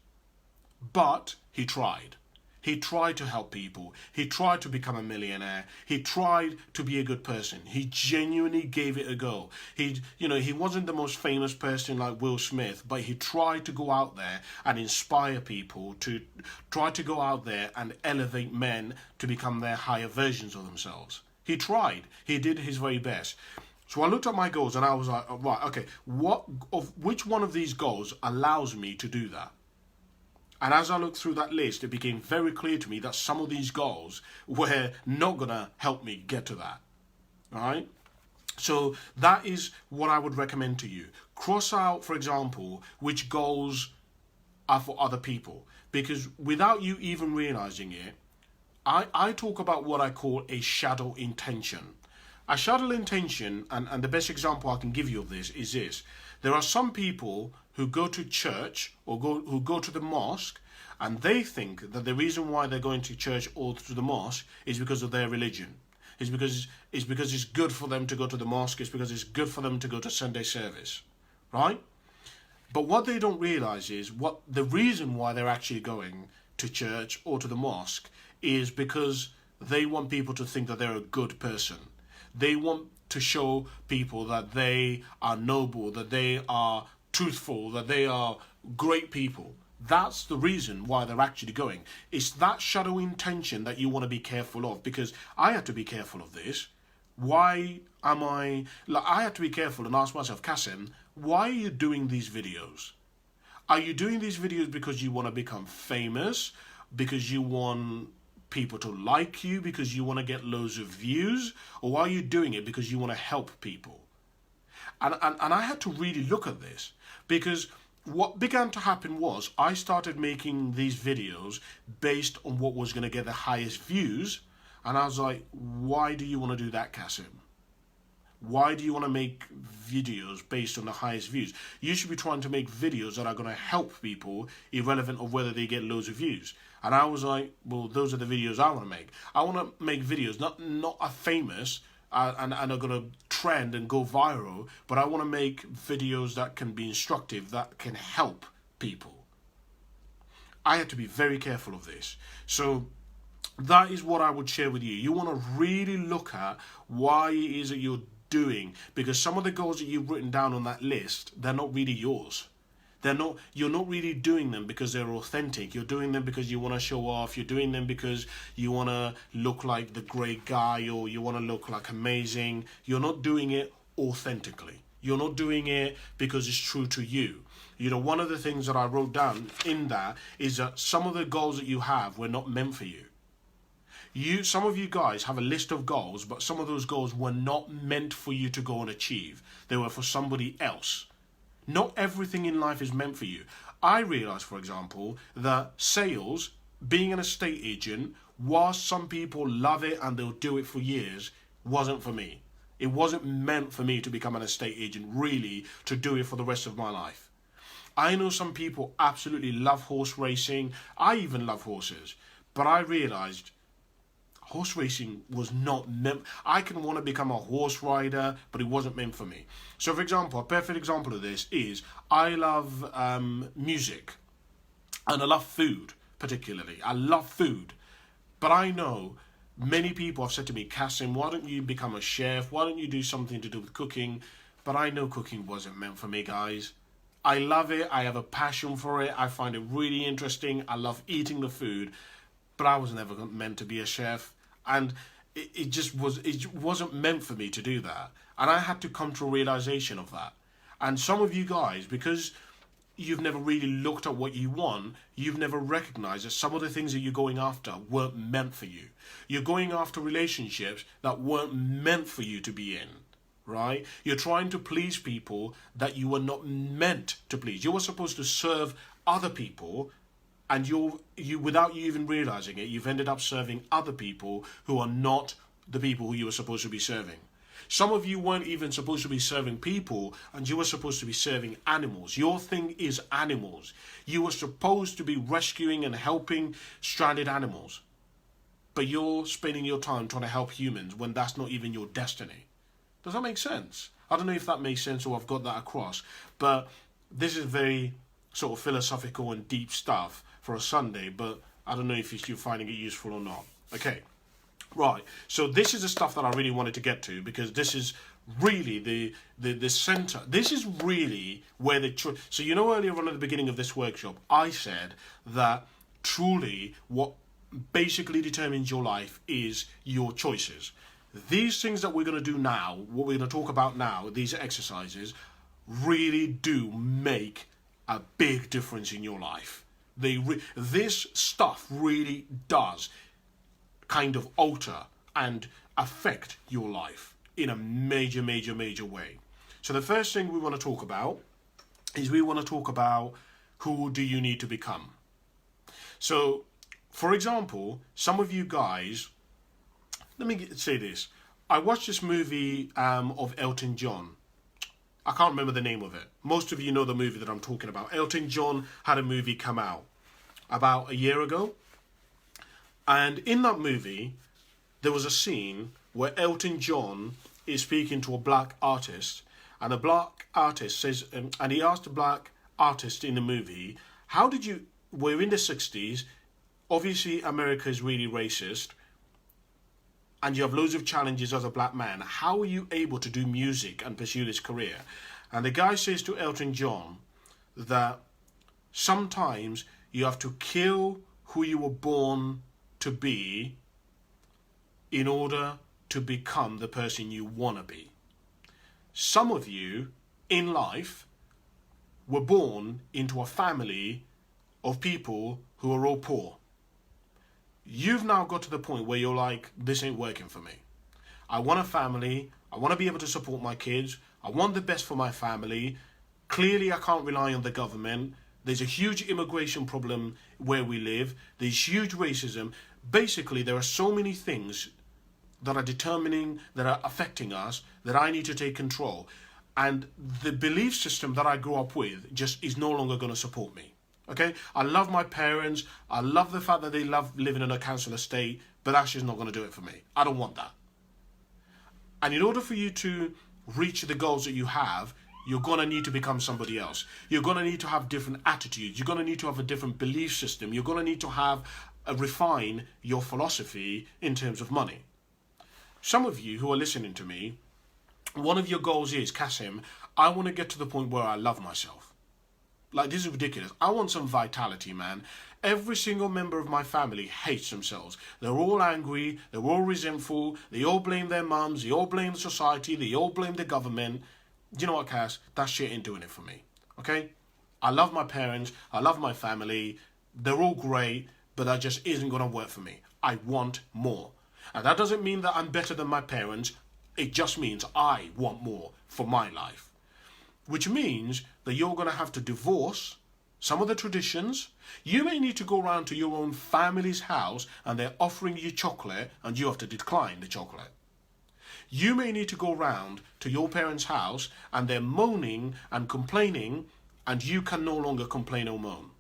but he tried. He tried to help people. He tried to become a millionaire. He tried to be a good person. He genuinely gave it a go. He wasn't the most famous person like Will Smith, but he tried to go out there and inspire people, to try to go out there and elevate men to become their higher versions of themselves. He tried. He did his very best. So I looked at my goals and I was like, right, okay, which one of these goals allows me to do that? And as I looked through that list, it became very clear to me that some of these goals were not going to help me get to that. All right? So that is what I would recommend to you. Cross out, for example, which goals are for other people. Because without you even realizing it, I talk about what I call a shadow intention. A shadow intention, and the best example I can give you of this is this. There are some people who go to church or who go to the mosque, and they think that the reason why they're going to church or to the mosque is because of their religion. It's because it's good for them to go to the mosque. It's because it's good for them to go to Sunday service, right? But what they don't realize is what the reason why they're actually going to church or to the mosque is because they want people to think that they're a good person. They want to show people that they are noble, that they are truthful, that they are great people. That's the reason why they're actually going. It's that shadow intention that you want to be careful of, because I had to be careful of this. I had to be careful and ask myself, Cassim, why are you doing these videos? Are you doing these videos because you want to become famous? Because you want people to like you? Because you want to get loads of views? Or are you doing it because you want to help people? And I had to really look at this, because what began to happen was I started making these videos based on what was going to get the highest views. And I was like, why do you want to do that, Cassim? Why do you want to make videos based on the highest views? You should be trying to make videos that are going to help people, irrelevant of whether they get loads of views. And I was like, well, those are the videos I want to make. I want to make videos not are famous and are going to trend and go viral, but I want to make videos that can be instructive, that can help people. I had to be very careful of this. So that is what I would share with you. You want to really look at why it is that you're doing, because some of the goals that you've written down on that list, they're not really yours. You're not really doing them because they're authentic. You're doing them because you want to show off. You're doing them because you want to look like the great guy, or you want to look like amazing. You're not doing it authentically. You're not doing it because it's true to you. You know, one of the things that I wrote down in that is that some of the goals that you have were not meant for you. Some of you guys have a list of goals, but some of those goals were not meant for you to go and achieve. They were for somebody else. Not everything in life is meant for you. I realised, for example, that sales, being an estate agent, whilst some people love it and they'll do it for years, wasn't for me. It wasn't meant for me to become an estate agent, really, to do it for the rest of my life. I know some people absolutely love horse racing. I even love horses. But I realised horse racing was not meant. I can want to become a horse rider, but it wasn't meant for me. So, for example, a perfect example of this is I love music and I love food, particularly. I love food, but I know many people have said to me, Cassim, why don't you become a chef? Why don't you do something to do with cooking? But I know cooking wasn't meant for me, guys. I love it. I have a passion for it. I find it really interesting. I love eating the food, but I was never meant to be a chef. And it wasn't meant for me to do that. And I had to come to a realization of that. And some of you guys, because you've never really looked at what you want, you've never recognized that some of the things that you're going after weren't meant for you. You're going after relationships that weren't meant for you to be in, right? You're trying to please people that you were not meant to please. You were supposed to serve other people, and you without you even realizing it, you've ended up serving other people who are not the people who you were supposed to be serving. Some of you weren't even supposed to be serving people, and you were supposed to be serving animals. Your thing is animals. You were supposed to be rescuing and helping stranded animals. But you're spending your time trying to help humans when that's not even your destiny. Does that make sense? I don't know if that makes sense or I've got that across. But this is very sort of philosophical and deep stuff for a Sunday, but I don't know if you're finding it useful or not. Okay. Right, so this is the stuff that I really wanted to get to, because this is really the center. This is really where so you know, earlier on at the beginning of this workshop, I said that truly what basically determines your life is your choices. These things that we're going to do now, what we're going to talk about now, these exercises, really do make a big difference in your life. This stuff really does kind of alter and affect your life in a major way. So the first thing we want to talk about is who do you need to become. So, for example, some of you guys, let me say this. I watched this movie of Elton John. I can't remember the name of it. Most of you know the movie that I'm talking about. Elton John had a movie come out about a year ago. And in that movie, there was a scene where Elton John is speaking to a black artist, and the black artist says, and he asked the black artist in the movie, we're in the 60s, obviously America is really racist, and you have loads of challenges as a black man. How are you able to do music and pursue this career? And the guy says to Elton John that sometimes you have to kill who you were born to be in order to become the person you want to be. Some of you in life were born into a family of people who are all poor. You've now got to the point where you're like, this ain't working for me. I want a family. I want to be able to support my kids. I want the best for my family. Clearly, I can't rely on the government. There's a huge immigration problem where we live. There's huge racism. Basically, there are so many things that are affecting us, that I need to take control. And the belief system that I grew up with just is no longer going to support me. Okay? I love my parents. I love the fact that they love living in a council estate, but that's just not going to do it for me. I don't want that. And in order for you to reach the goals that you have, you're going to need to become somebody else. You're going to need to have different attitudes. You're going to need to have a different belief system. You're going to need to have refine your philosophy in terms of money. Some of you who are listening to me, one of your goals is, Cassim, I want to get to the point where I love myself. Like, this is ridiculous. I want some vitality, man. Every single member of my family hates themselves. They're all angry. They're all resentful. They all blame their mums. They all blame society. They all blame the government. Do you know what, Cass? That shit ain't doing it for me. Okay? I love my parents. I love my family. They're all great, but that just isn't going to work for me. I want more. And that doesn't mean that I'm better than my parents. It just means I want more for my life. which means that you're going to have to divorce some of the traditions. You may need to go around to your own family's house and they're offering you chocolate and you have to decline the chocolate. You may need to go round to your parents' house and they're moaning and complaining and you can no longer complain or moan.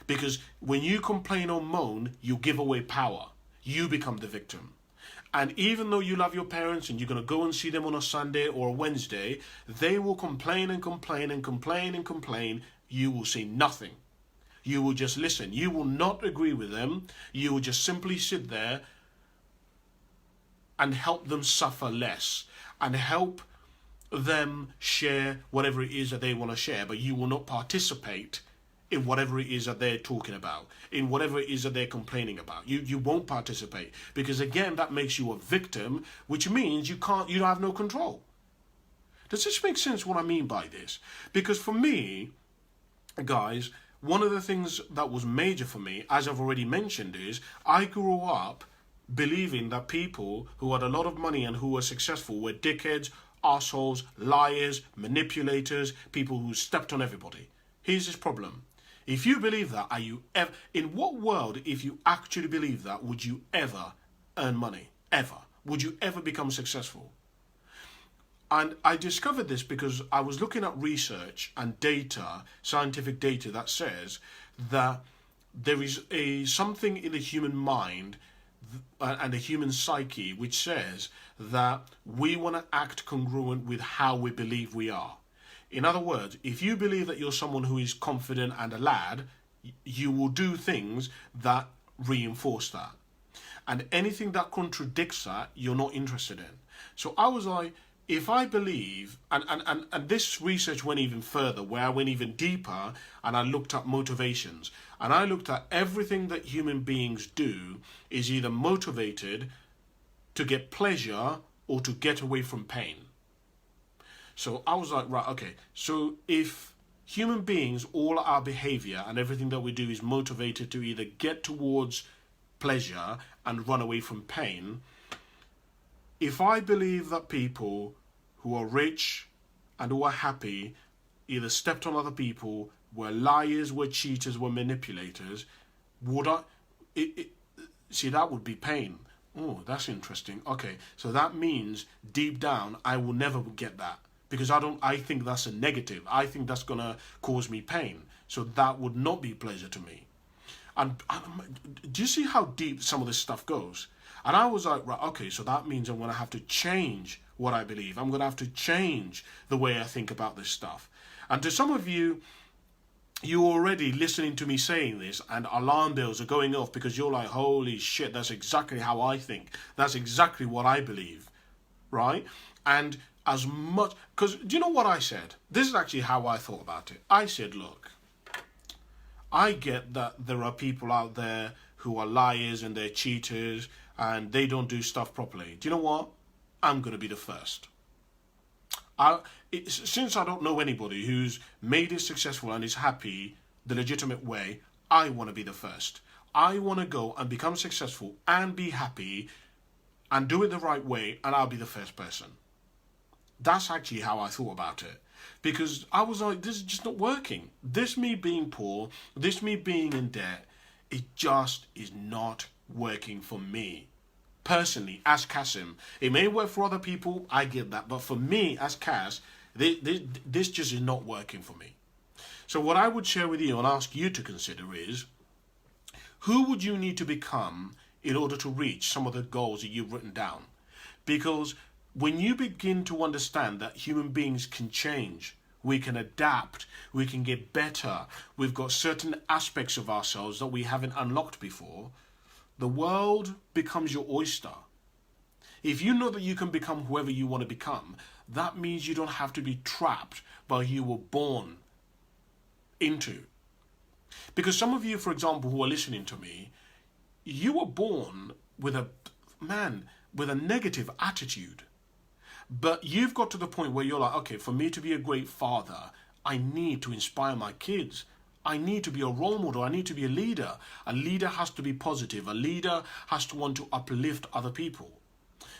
Because when you complain or moan, you give away power. You become the victim. And even though you love your parents and you're going to go and see them on a Sunday or a Wednesday, they will complain and complain and complain and complain. You will say nothing. You will just listen. You will not agree with them. You will just simply sit there and help them suffer less and help them share whatever it is that they want to share, but you will not participate in whatever it is that they're talking about, in whatever it is that they're complaining about. You won't participate because, again, that makes you a victim, which means you have no control. Does this make sense what I mean by this? Because for me, guys, one of the things that was major for me, as I've already mentioned, is I grew up believing that people who had a lot of money and who were successful were dickheads, assholes, liars, manipulators, people who stepped on everybody. Here's this problem. If you believe that, in what world, if you actually believe that, would you ever earn money? Ever? Would you ever become successful? And I discovered this because I was looking at research and data, scientific data, that says that there is something in the human mind and the human psyche which says that we want to act congruent with how we believe we are. In other words, if you believe that you're someone who is confident and a lad, you will do things that reinforce that. And anything that contradicts that, you're not interested in. So I was like, if I believe, and this research went even further, where I went even deeper and I looked at motivations. And I looked at everything that human beings do is either motivated to get pleasure or to get away from pain. So I was like, right, okay, so if human beings, all our behavior and everything that we do is motivated to either get towards pleasure and run away from pain, if I believe that people who are rich and who are happy either stepped on other people, were liars, were cheaters, were manipulators, would I... see, that would be pain. Oh, that's interesting. Okay, so that means deep down I will never get that. Because I think that's a negative. I think that's going to cause me pain. So that would not be pleasure to me. And do you see how deep some of this stuff goes? And I was like, right, okay, so that means I'm going to have to change what I believe. I'm going to have to change the way I think about this stuff. And to some of you, you're already listening to me saying this and alarm bells are going off because you're like, holy shit, that's exactly how I think. That's exactly what I believe, right? And as much, because do you know what I said? This is actually how I thought about it. I said, look, I get that there are people out there who are liars and they're cheaters and they don't do stuff properly. Do you know what? I'm going to be the first. Since I don't know anybody who's made it successful and is happy the legitimate way, I want to be the first. I want to go and become successful and be happy and do it the right way, and I'll be the first person. That's actually how I thought about it. Because I was like, this is just not working. This me being poor, this me being in debt, it just is not working for me. Personally, as Cassim. It may work for other people, I get that. But for me, as Cass, this just is not working for me. So what I would share with you and ask you to consider is, who would you need to become in order to reach some of the goals that you've written down? Because when you begin to understand that human beings can change, we can adapt, we can get better, we've got certain aspects of ourselves that we haven't unlocked before, the world becomes your oyster. If you know that you can become whoever you want to become, that means you don't have to be trapped by who you were born into. Because some of you, for example, who are listening to me, you were born with a negative attitude. But you've got to the point where you're like, okay, for me to be a great father, I need to inspire my kids. I need to be a role model. I need to be a leader. A leader has to be positive. A leader has to want to uplift other people.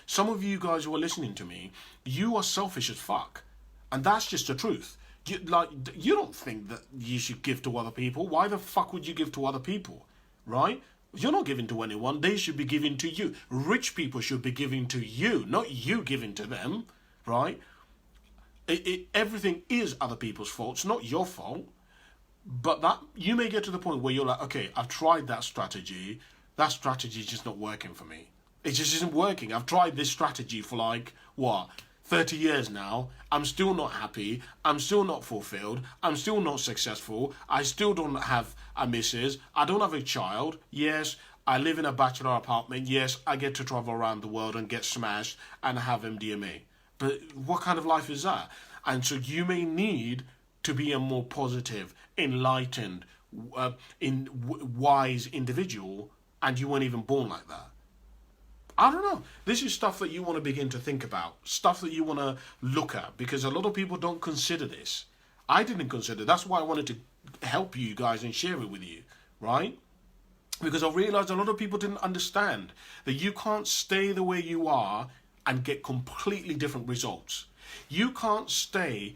Some of you guys who are listening to me, you are selfish as fuck. And that's just the truth. You don't think that you should give to other people. Why the fuck would you give to other people? Right? You're not giving to anyone. They should be giving to you. Rich people should be giving to you, not you giving to them. Right? Everything is other people's fault. It's not your fault. But that you may get to the point where you're like, okay, I've tried that strategy. That strategy is just not working for me. It just isn't working. I've tried this strategy for like, what, 30 years now. I'm still not happy. I'm still not fulfilled. I'm still not successful. I still don't have a missus. I don't have a child. Yes, I live in a bachelor apartment. Yes, I get to travel around the world and get smashed and have MDMA. But what kind of life is that? And so you may need to be a more positive, enlightened, wise individual, and you weren't even born like that. I don't know. This is stuff that you want to begin to think about, stuff that you want to look at, because a lot of people don't consider this. I didn't consider. That's why I wanted to help you guys and share it with you, right? Because I realized a lot of people didn't understand that you can't stay the way you are and get completely different results. You can't stay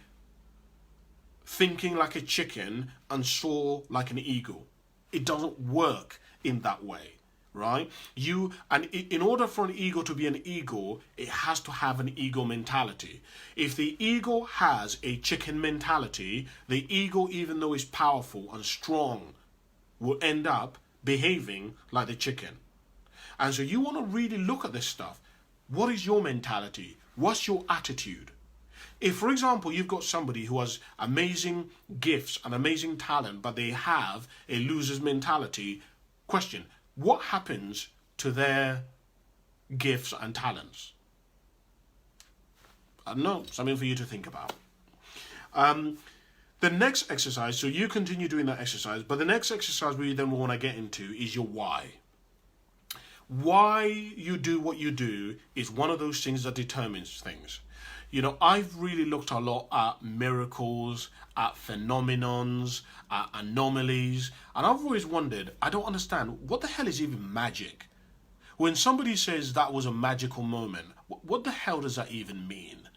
thinking like a chicken and soar like an eagle. It doesn't work in that way, right? In order for an eagle to be an eagle, it has to have an eagle mentality. If the eagle has a chicken mentality, the eagle, even though it's powerful and strong, will end up behaving like the chicken. And so you want to really look at this stuff. What is your mentality? What's your attitude? If, for example, you've got somebody who has amazing gifts and amazing talent, but they have a loser's mentality, question, what happens to their gifts and talents? I don't know, something for you to think about. The next exercise, so you continue doing that exercise, but the next exercise we then want to get into is your why. Why you do what you do is one of those things that determines things. You know, I've really looked a lot at miracles, at phenomenons, at anomalies, and I've always wondered, I don't understand, what the hell is even magic? When somebody says that was a magical moment, what the hell does that even mean?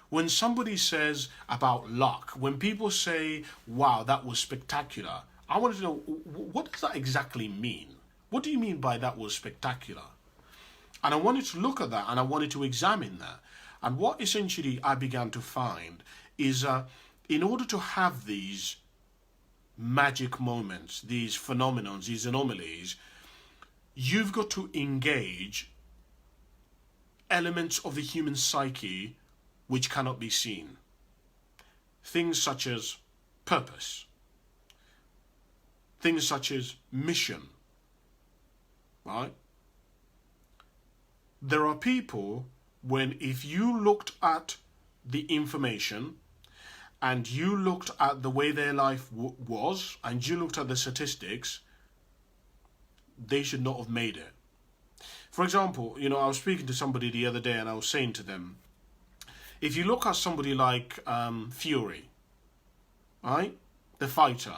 When somebody says about luck, when people say, wow, that was spectacular, I wanted to know, what does that exactly mean? What do you mean by that was spectacular? And I wanted to look at that and I wanted to examine that. And what essentially I began to find is in order to have these magic moments, these phenomenons, these anomalies, you've got to engage elements of the human psyche which cannot be seen. Things such as purpose. Things such as mission. Right? There are people when if you looked at the information and you looked at the way their life was and you looked at the statistics, they should not have made it. For example, you know, I was speaking to somebody the other day and I was saying to them, if you look at somebody like Fury, right, the fighter,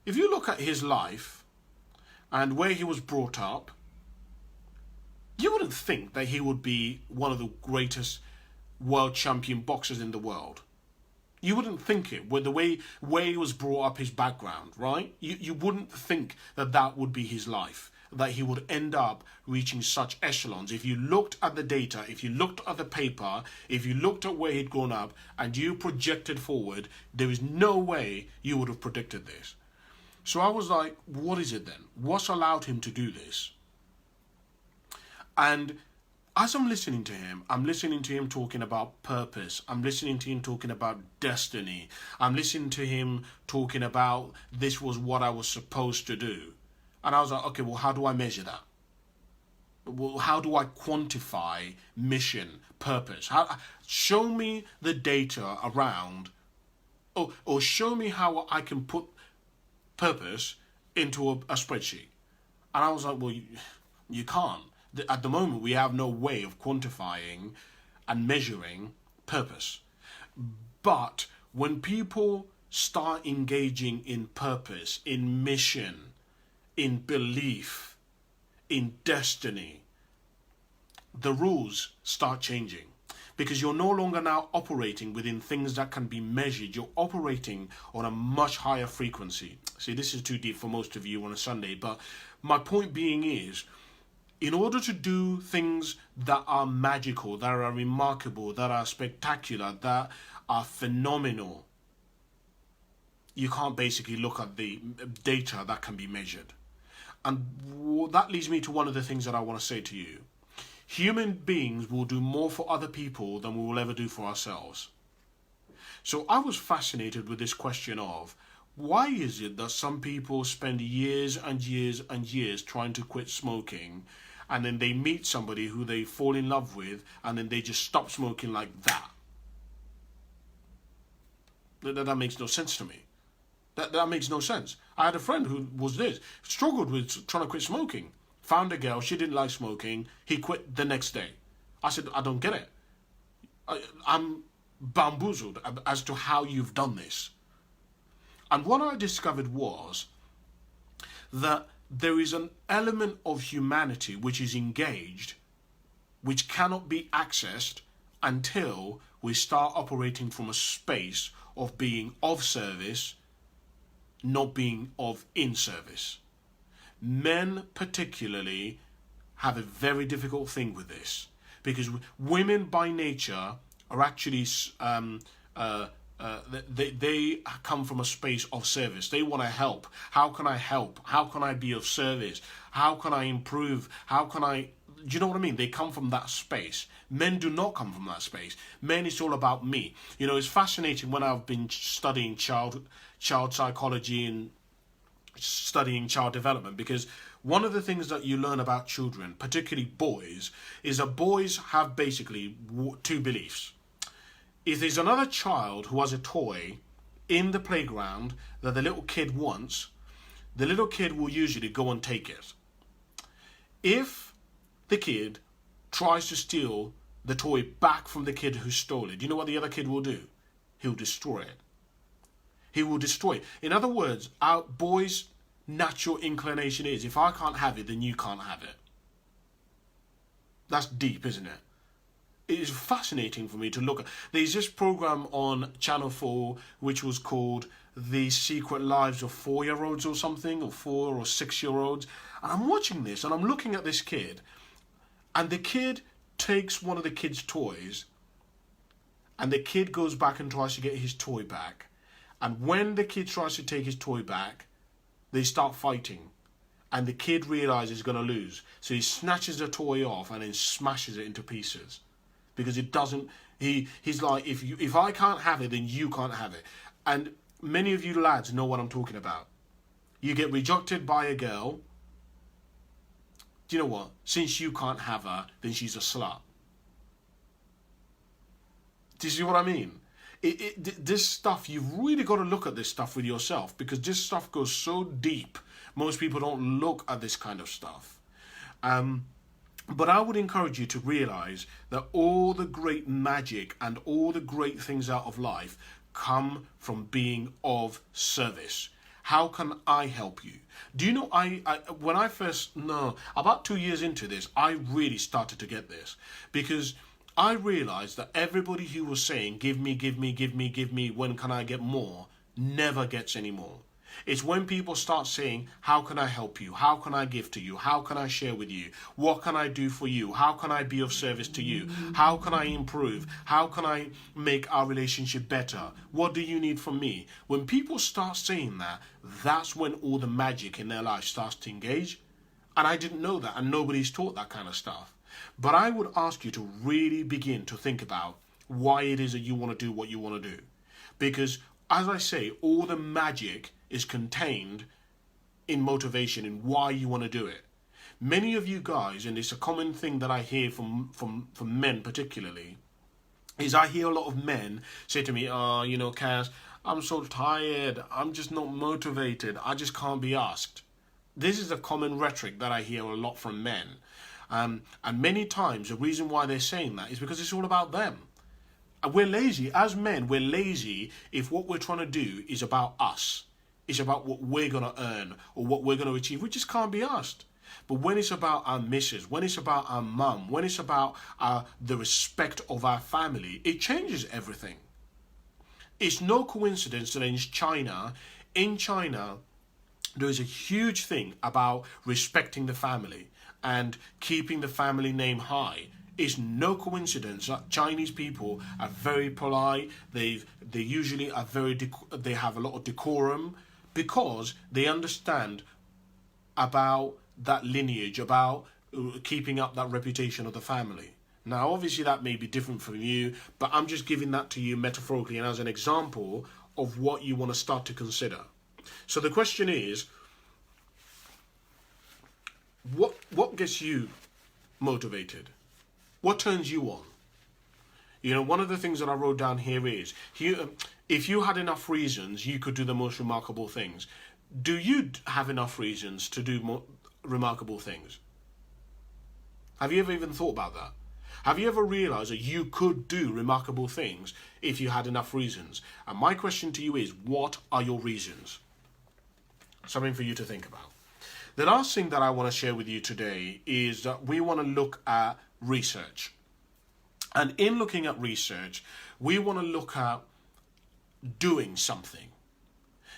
if you look at his life and where he was brought up, you wouldn't think that he would be one of the greatest world champion boxers in the world. You wouldn't think it with the way he was brought up, his background, right? You wouldn't think that that would be his life, that he would end up reaching such echelons. If you looked at the data, if you looked at the paper, if you looked at where he'd grown up and you projected forward, there is no way you would have predicted this. So I was like, what is it then? What's allowed him to do this? And as I'm listening to him talking about purpose. I'm listening to him talking about destiny. I'm listening to him talking about this was what I was supposed to do. And I was like, okay, well, how do I measure that? Well, how do I quantify mission, purpose? Show me the data around, or show me how I can put purpose into a spreadsheet. And I was like, well, you can't. At the moment, we have no way of quantifying and measuring purpose. But when people start engaging in purpose, in mission, in belief, in destiny, the rules start changing. because you're no longer now operating within things that can be measured. You're operating on a much higher frequency. See, this is too deep for most of you on a Sunday, but my point being is, in order to do things that are magical, that are remarkable, that are spectacular, that are phenomenal, you can't basically look at the data that can be measured. And that leads me to one of the things that I want to say to you. Human beings will do more for other people than we will ever do for ourselves. So I was fascinated with this question of, why is it that some people spend years and years and years trying to quit smoking, and then they meet somebody who they fall in love with, and then they just stop smoking like that? That makes no sense to me. That makes no sense. I had a friend who was struggled with trying to quit smoking. Found a girl, she didn't like smoking, he quit the next day. I said, I don't get it. I'm bamboozled as to how you've done this. And what I discovered was that there is an element of humanity which is engaged, which cannot be accessed until we start operating from a space of being of service, not being of in service. Men particularly have a very difficult thing with this, because women by nature are actually they come from a space of service. They want to help. How can I help? How can I be of service? How can I improve? How can I... Do you know what I mean? They come from that space. Men do not come from that space. Men, it's all about me. You know, it's fascinating when I've been studying child psychology and studying child development, because one of the things that you learn about children, particularly boys, is that boys have basically two beliefs. If there's another child who has a toy in the playground that the little kid wants, the little kid will usually go and take it. If the kid tries to steal the toy back from the kid who stole it, do you know what the other kid will do? He'll destroy it. He will destroy it. In other words, our boys' natural inclination is, if I can't have it, then you can't have it. That's deep, isn't it? It is fascinating for me to look at. There's this program on Channel 4 which was called The Secret Lives of 4-year-olds or something, or 4 or 6-year-olds. And I'm watching this and I'm looking at this kid, and the kid takes one of the kid's toys, and the kid goes back and tries to get his toy back. And when the kid tries to take his toy back, they start fighting. And the kid realizes he's going to lose. So he snatches the toy off and then smashes it into pieces. Because it doesn't... He's like, if I can't have it, then you can't have it. And many of you lads know what I'm talking about. You get rejected by a girl. Do you know what? Since you can't have her, then she's a slut. Do you see what I mean? This stuff, you've really got to look at this stuff with yourself, because this stuff goes so deep. Most people don't look at this kind of stuff. But I would encourage you to realize that all the great magic and all the great things out of life come from being of service. How can I help you? Do you know, when I first, about 2 years into this, I really started to get this, because I realized that everybody who was saying, give me, give me, give me, give me, when can I get more, never gets any more. It's when people start saying, how can I help you? How can I give to you? How can I share with you? What can I do for you? How can I be of service to you? How can I improve? How can I make our relationship better? What do you need from me? When people start saying that, that's when all the magic in their life starts to engage. And I didn't know that, and nobody's taught that kind of stuff. But I would ask you to really begin to think about why it is that you want to do what you want to do. Because, as I say, all the magic is contained in motivation, in why you want to do it. Many of you guys, and it's a common thing that I hear from men particularly, is I hear a lot of men say to me, Cass, I'm so tired, I'm just not motivated, I just can't be asked. This is a common rhetoric that I hear a lot from men. And many times the reason why they're saying that is because it's all about them. We're lazy. As men, we're lazy if what we're trying to do is about us. It's about what we're going to earn or what we're going to achieve. We just can't be asked. But when it's about our missus, when it's about our mum, when it's about the respect of our family, it changes everything. It's no coincidence that in China, there is a huge thing about respecting the family and keeping the family name high. It's no coincidence that Chinese people are very polite. They usually are they have a lot of decorum because they understand about that lineage, about keeping up that reputation of the family. Now, obviously, that may be different from you, but I'm just giving that to you metaphorically and as an example of what you want to start to consider. So the question is, what gets you motivated? What turns you on? You know, one of the things that I wrote down here is, if you had enough reasons, you could do the most remarkable things. Do you have enough reasons to do remarkable things? Have you ever even thought about that? Have you ever realized that you could do remarkable things if you had enough reasons? And my question to you is, what are your reasons? Something for you to think about. The last thing that I want to share with you today is that we want to look at research. And in looking at research, we want to look at doing something.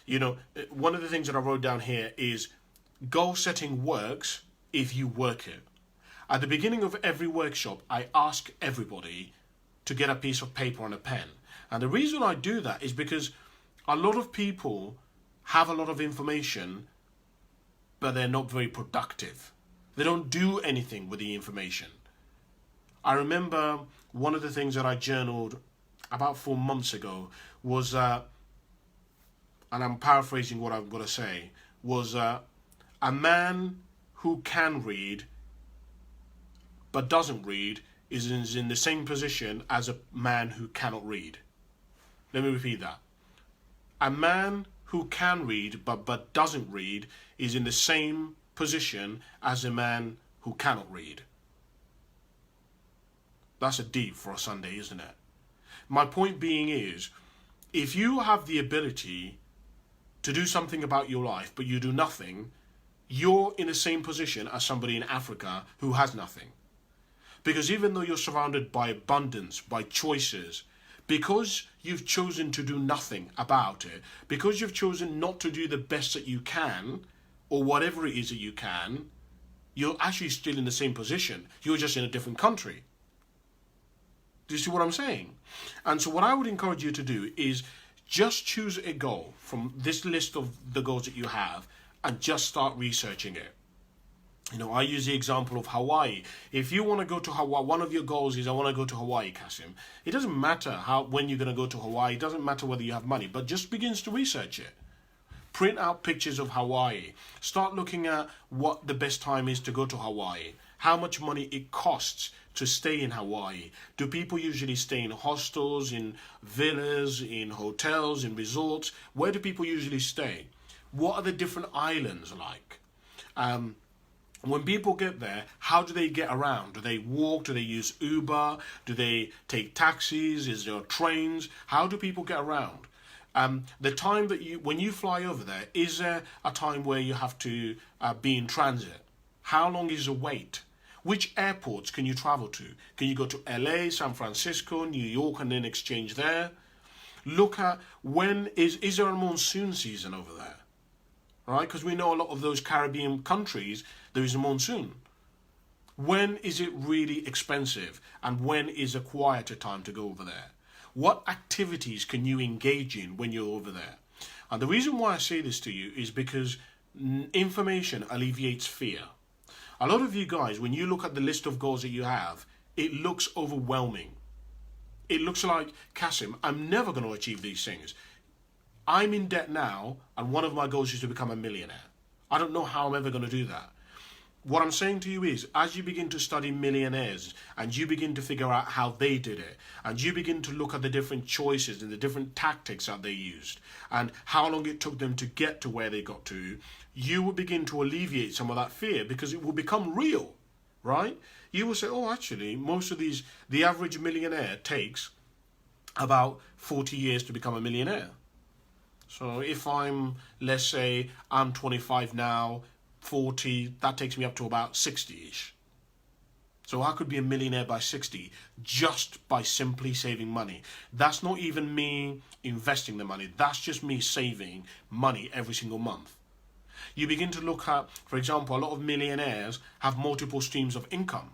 You know, one of the things that I wrote down here is goal setting works if you work it. At the beginning of every workshop, I ask everybody to get a piece of paper and a pen. And the reason I do that is because a lot of people have a lot of information, but they're not very productive. They don't do anything with the information. I remember one of the things that I journaled about 4 months ago was, and I'm paraphrasing what I'm going to say, was a man who can read but doesn't read is in the same position as a man who cannot read. Let me repeat that. A man who can read but doesn't read is in the same position as a man who cannot read. That's a deep for a Sunday, isn't it? My point being is, if you have the ability to do something about your life but you do nothing, you're in the same position as somebody in Africa who has nothing. Because even though you're surrounded by abundance, by choices, because you've chosen to do nothing about it, because you've chosen not to do the best that you can, or whatever it is that you can, you're actually still in the same position. You're just in a different country. Do you see what I'm saying? And so what I would encourage you to do is just choose a goal from this list of the goals that you have and just start researching it. You know, I use the example of Hawaii. If you want to go to Hawaii, one of your goals is I want to go to Hawaii, Cassim. It doesn't matter when you're going to go to Hawaii. It doesn't matter whether you have money, but just begins to research it. Print out pictures of Hawaii. Start looking at what the best time is to go to Hawaii. How much money it costs to stay in Hawaii. Do people usually stay in hostels, in villas, in hotels, in resorts? Where do people usually stay? What are the different islands like? When people get there, how do they get around? Do they walk? Do they use Uber? Do they take taxis? Is there trains? How do people get around? The time that when you fly over there, is there a time where you have to be in transit? How long is the wait? Which airports can you travel to? Can you go to LA, San Francisco, New York, and then exchange there? Look at is there a monsoon season over there? Right? Because we know a lot of those Caribbean countries, there is a monsoon. When is it really expensive? And when is a quieter time to go over there? What activities can you engage in when you're over there? And the reason why I say this to you is because information alleviates fear. A lot of you guys, when you look at the list of goals that you have, it looks overwhelming. It looks like, Cassim, I'm never going to achieve these things. I'm in debt now, and one of my goals is to become a millionaire. I don't know how I'm ever going to do that. What I'm saying to you is, as you begin to study millionaires, and you begin to figure out how they did it, and you begin to look at the different choices and the different tactics that they used, and how long it took them to get to where they got to, you will begin to alleviate some of that fear, because it will become real, right? You will say, oh, actually, the average millionaire takes about 40 years to become a millionaire. So if let's say I'm 25 now, 40, that takes me up to about 60-ish. So I could be a millionaire by 60 just by simply saving money. That's not even me investing the money. That's just me saving money every single month. You begin to look at, for example, a lot of millionaires have multiple streams of income.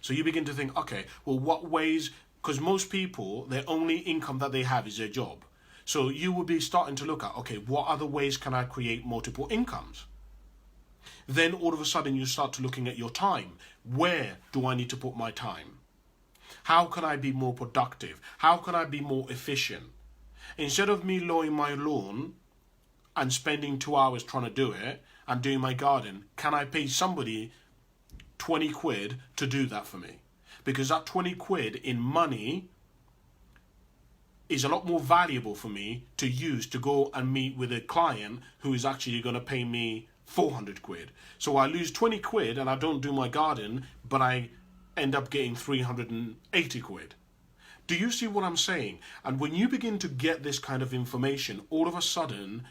So you begin to think, okay, well, what ways, because most people, their only income that they have is their job. So you will be starting to look at, okay, what other ways can I create multiple incomes? Then all of a sudden you start to looking at your time. Where do I need to put my time? How can I be more productive? How can I be more efficient? Instead of me mowing my lawn and spending 2 hours trying to do it and doing my garden, can I pay somebody 20 quid to do that for me? Because that 20 quid in money is a lot more valuable for me to use to go and meet with a client who is actually going to pay me 400 quid. So I lose 20 quid and I don't do my garden, but I end up getting 380 quid. Do you see what I'm saying? And when you begin to get this kind of information, all of a sudden,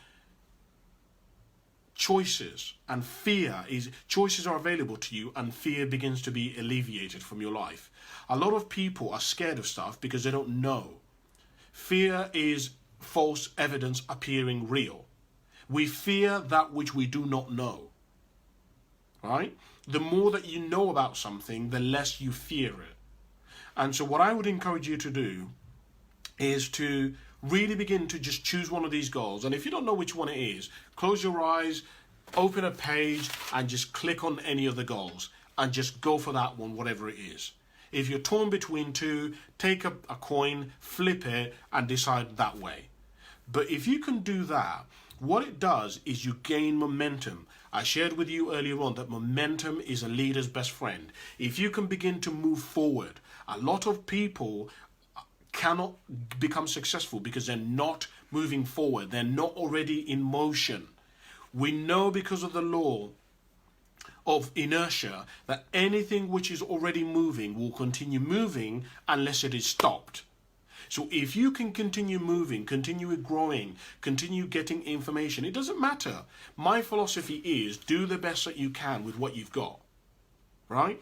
choices are available to you, and fear begins to be alleviated from your life. A lot of people are scared of stuff because they don't know. Fear is false evidence appearing real. We fear that which we do not know, right? The more that you know about something, the less you fear it. And so what I would encourage you to do is to really begin to just choose one of these goals. And if you don't know which one it is, close your eyes, open a page, and just click on any of the goals and just go for that one, whatever it is. If you're torn between two, take a coin, flip it, and decide that way. But if you can do that, what it does is you gain momentum. I shared with you earlier on that momentum is a leader's best friend. If you can begin to move forward, a lot of people cannot become successful because they're not moving forward. They're not already in motion. We know because of the law of inertia that anything which is already moving will continue moving unless it is stopped. So if you can continue moving, continue growing, continue getting information, it doesn't matter. My philosophy is do the best that you can with what you've got, right?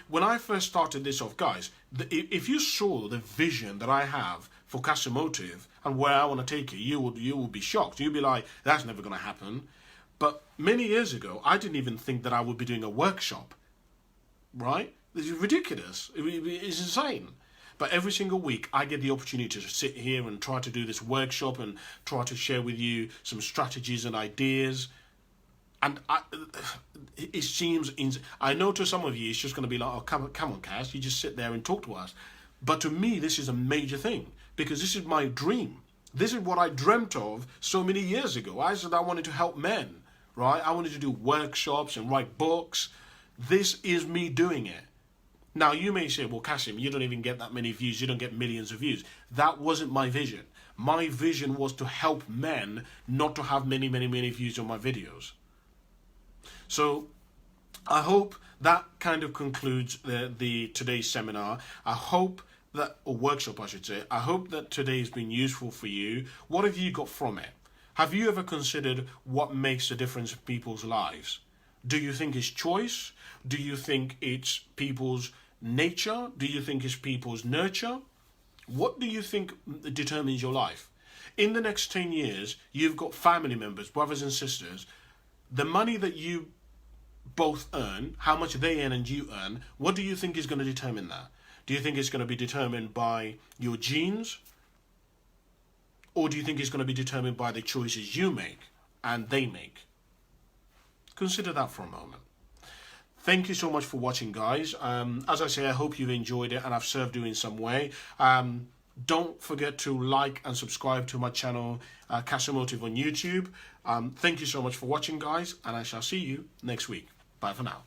When I first started this off, guys, if you saw the vision that I have for Cassimotive and where I want to take it, you will be shocked. You'll be like, that's never going to happen. But many years ago, I didn't even think that I would be doing a workshop, right? This is ridiculous. It's insane. But every single week, I get the opportunity to sit here and try to do this workshop and try to share with you some strategies and ideas. And it seems, I know to some of you, it's just going to be like, oh, come on, Cass, you just sit there and talk to us. But to me, this is a major thing because this is my dream. This is what I dreamt of so many years ago. I said I wanted to help men, right? I wanted to do workshops and write books. This is me doing it. Now, you may say, well, Cassim, you don't even get that many views. You don't get millions of views. That wasn't my vision. My vision was to help men not to have many views on my videos. So I hope that kind of concludes the today's seminar. I hope that, or workshop I should say, I hope that today has been useful for you. What have you got from it? Have you ever considered what makes a difference in people's lives? Do you think it's choice? Do you think it's people's nature? Do you think it's people's nurture? What do you think determines your life? In the next 10 years, you've got family members, brothers and sisters. The money that you both earn, how much they earn and you earn, what do you think is going to determine that? Do you think it's going to be determined by your genes? Or do you think it's going to be determined by the choices you make and they make? Consider that for a moment. Thank you so much for watching, guys. As I say, I hope you've enjoyed it and I've served you in some way. Don't forget to like and subscribe to my channel, Cassimotive on YouTube. Thank you so much for watching, guys, and I shall see you next week. Bye for now.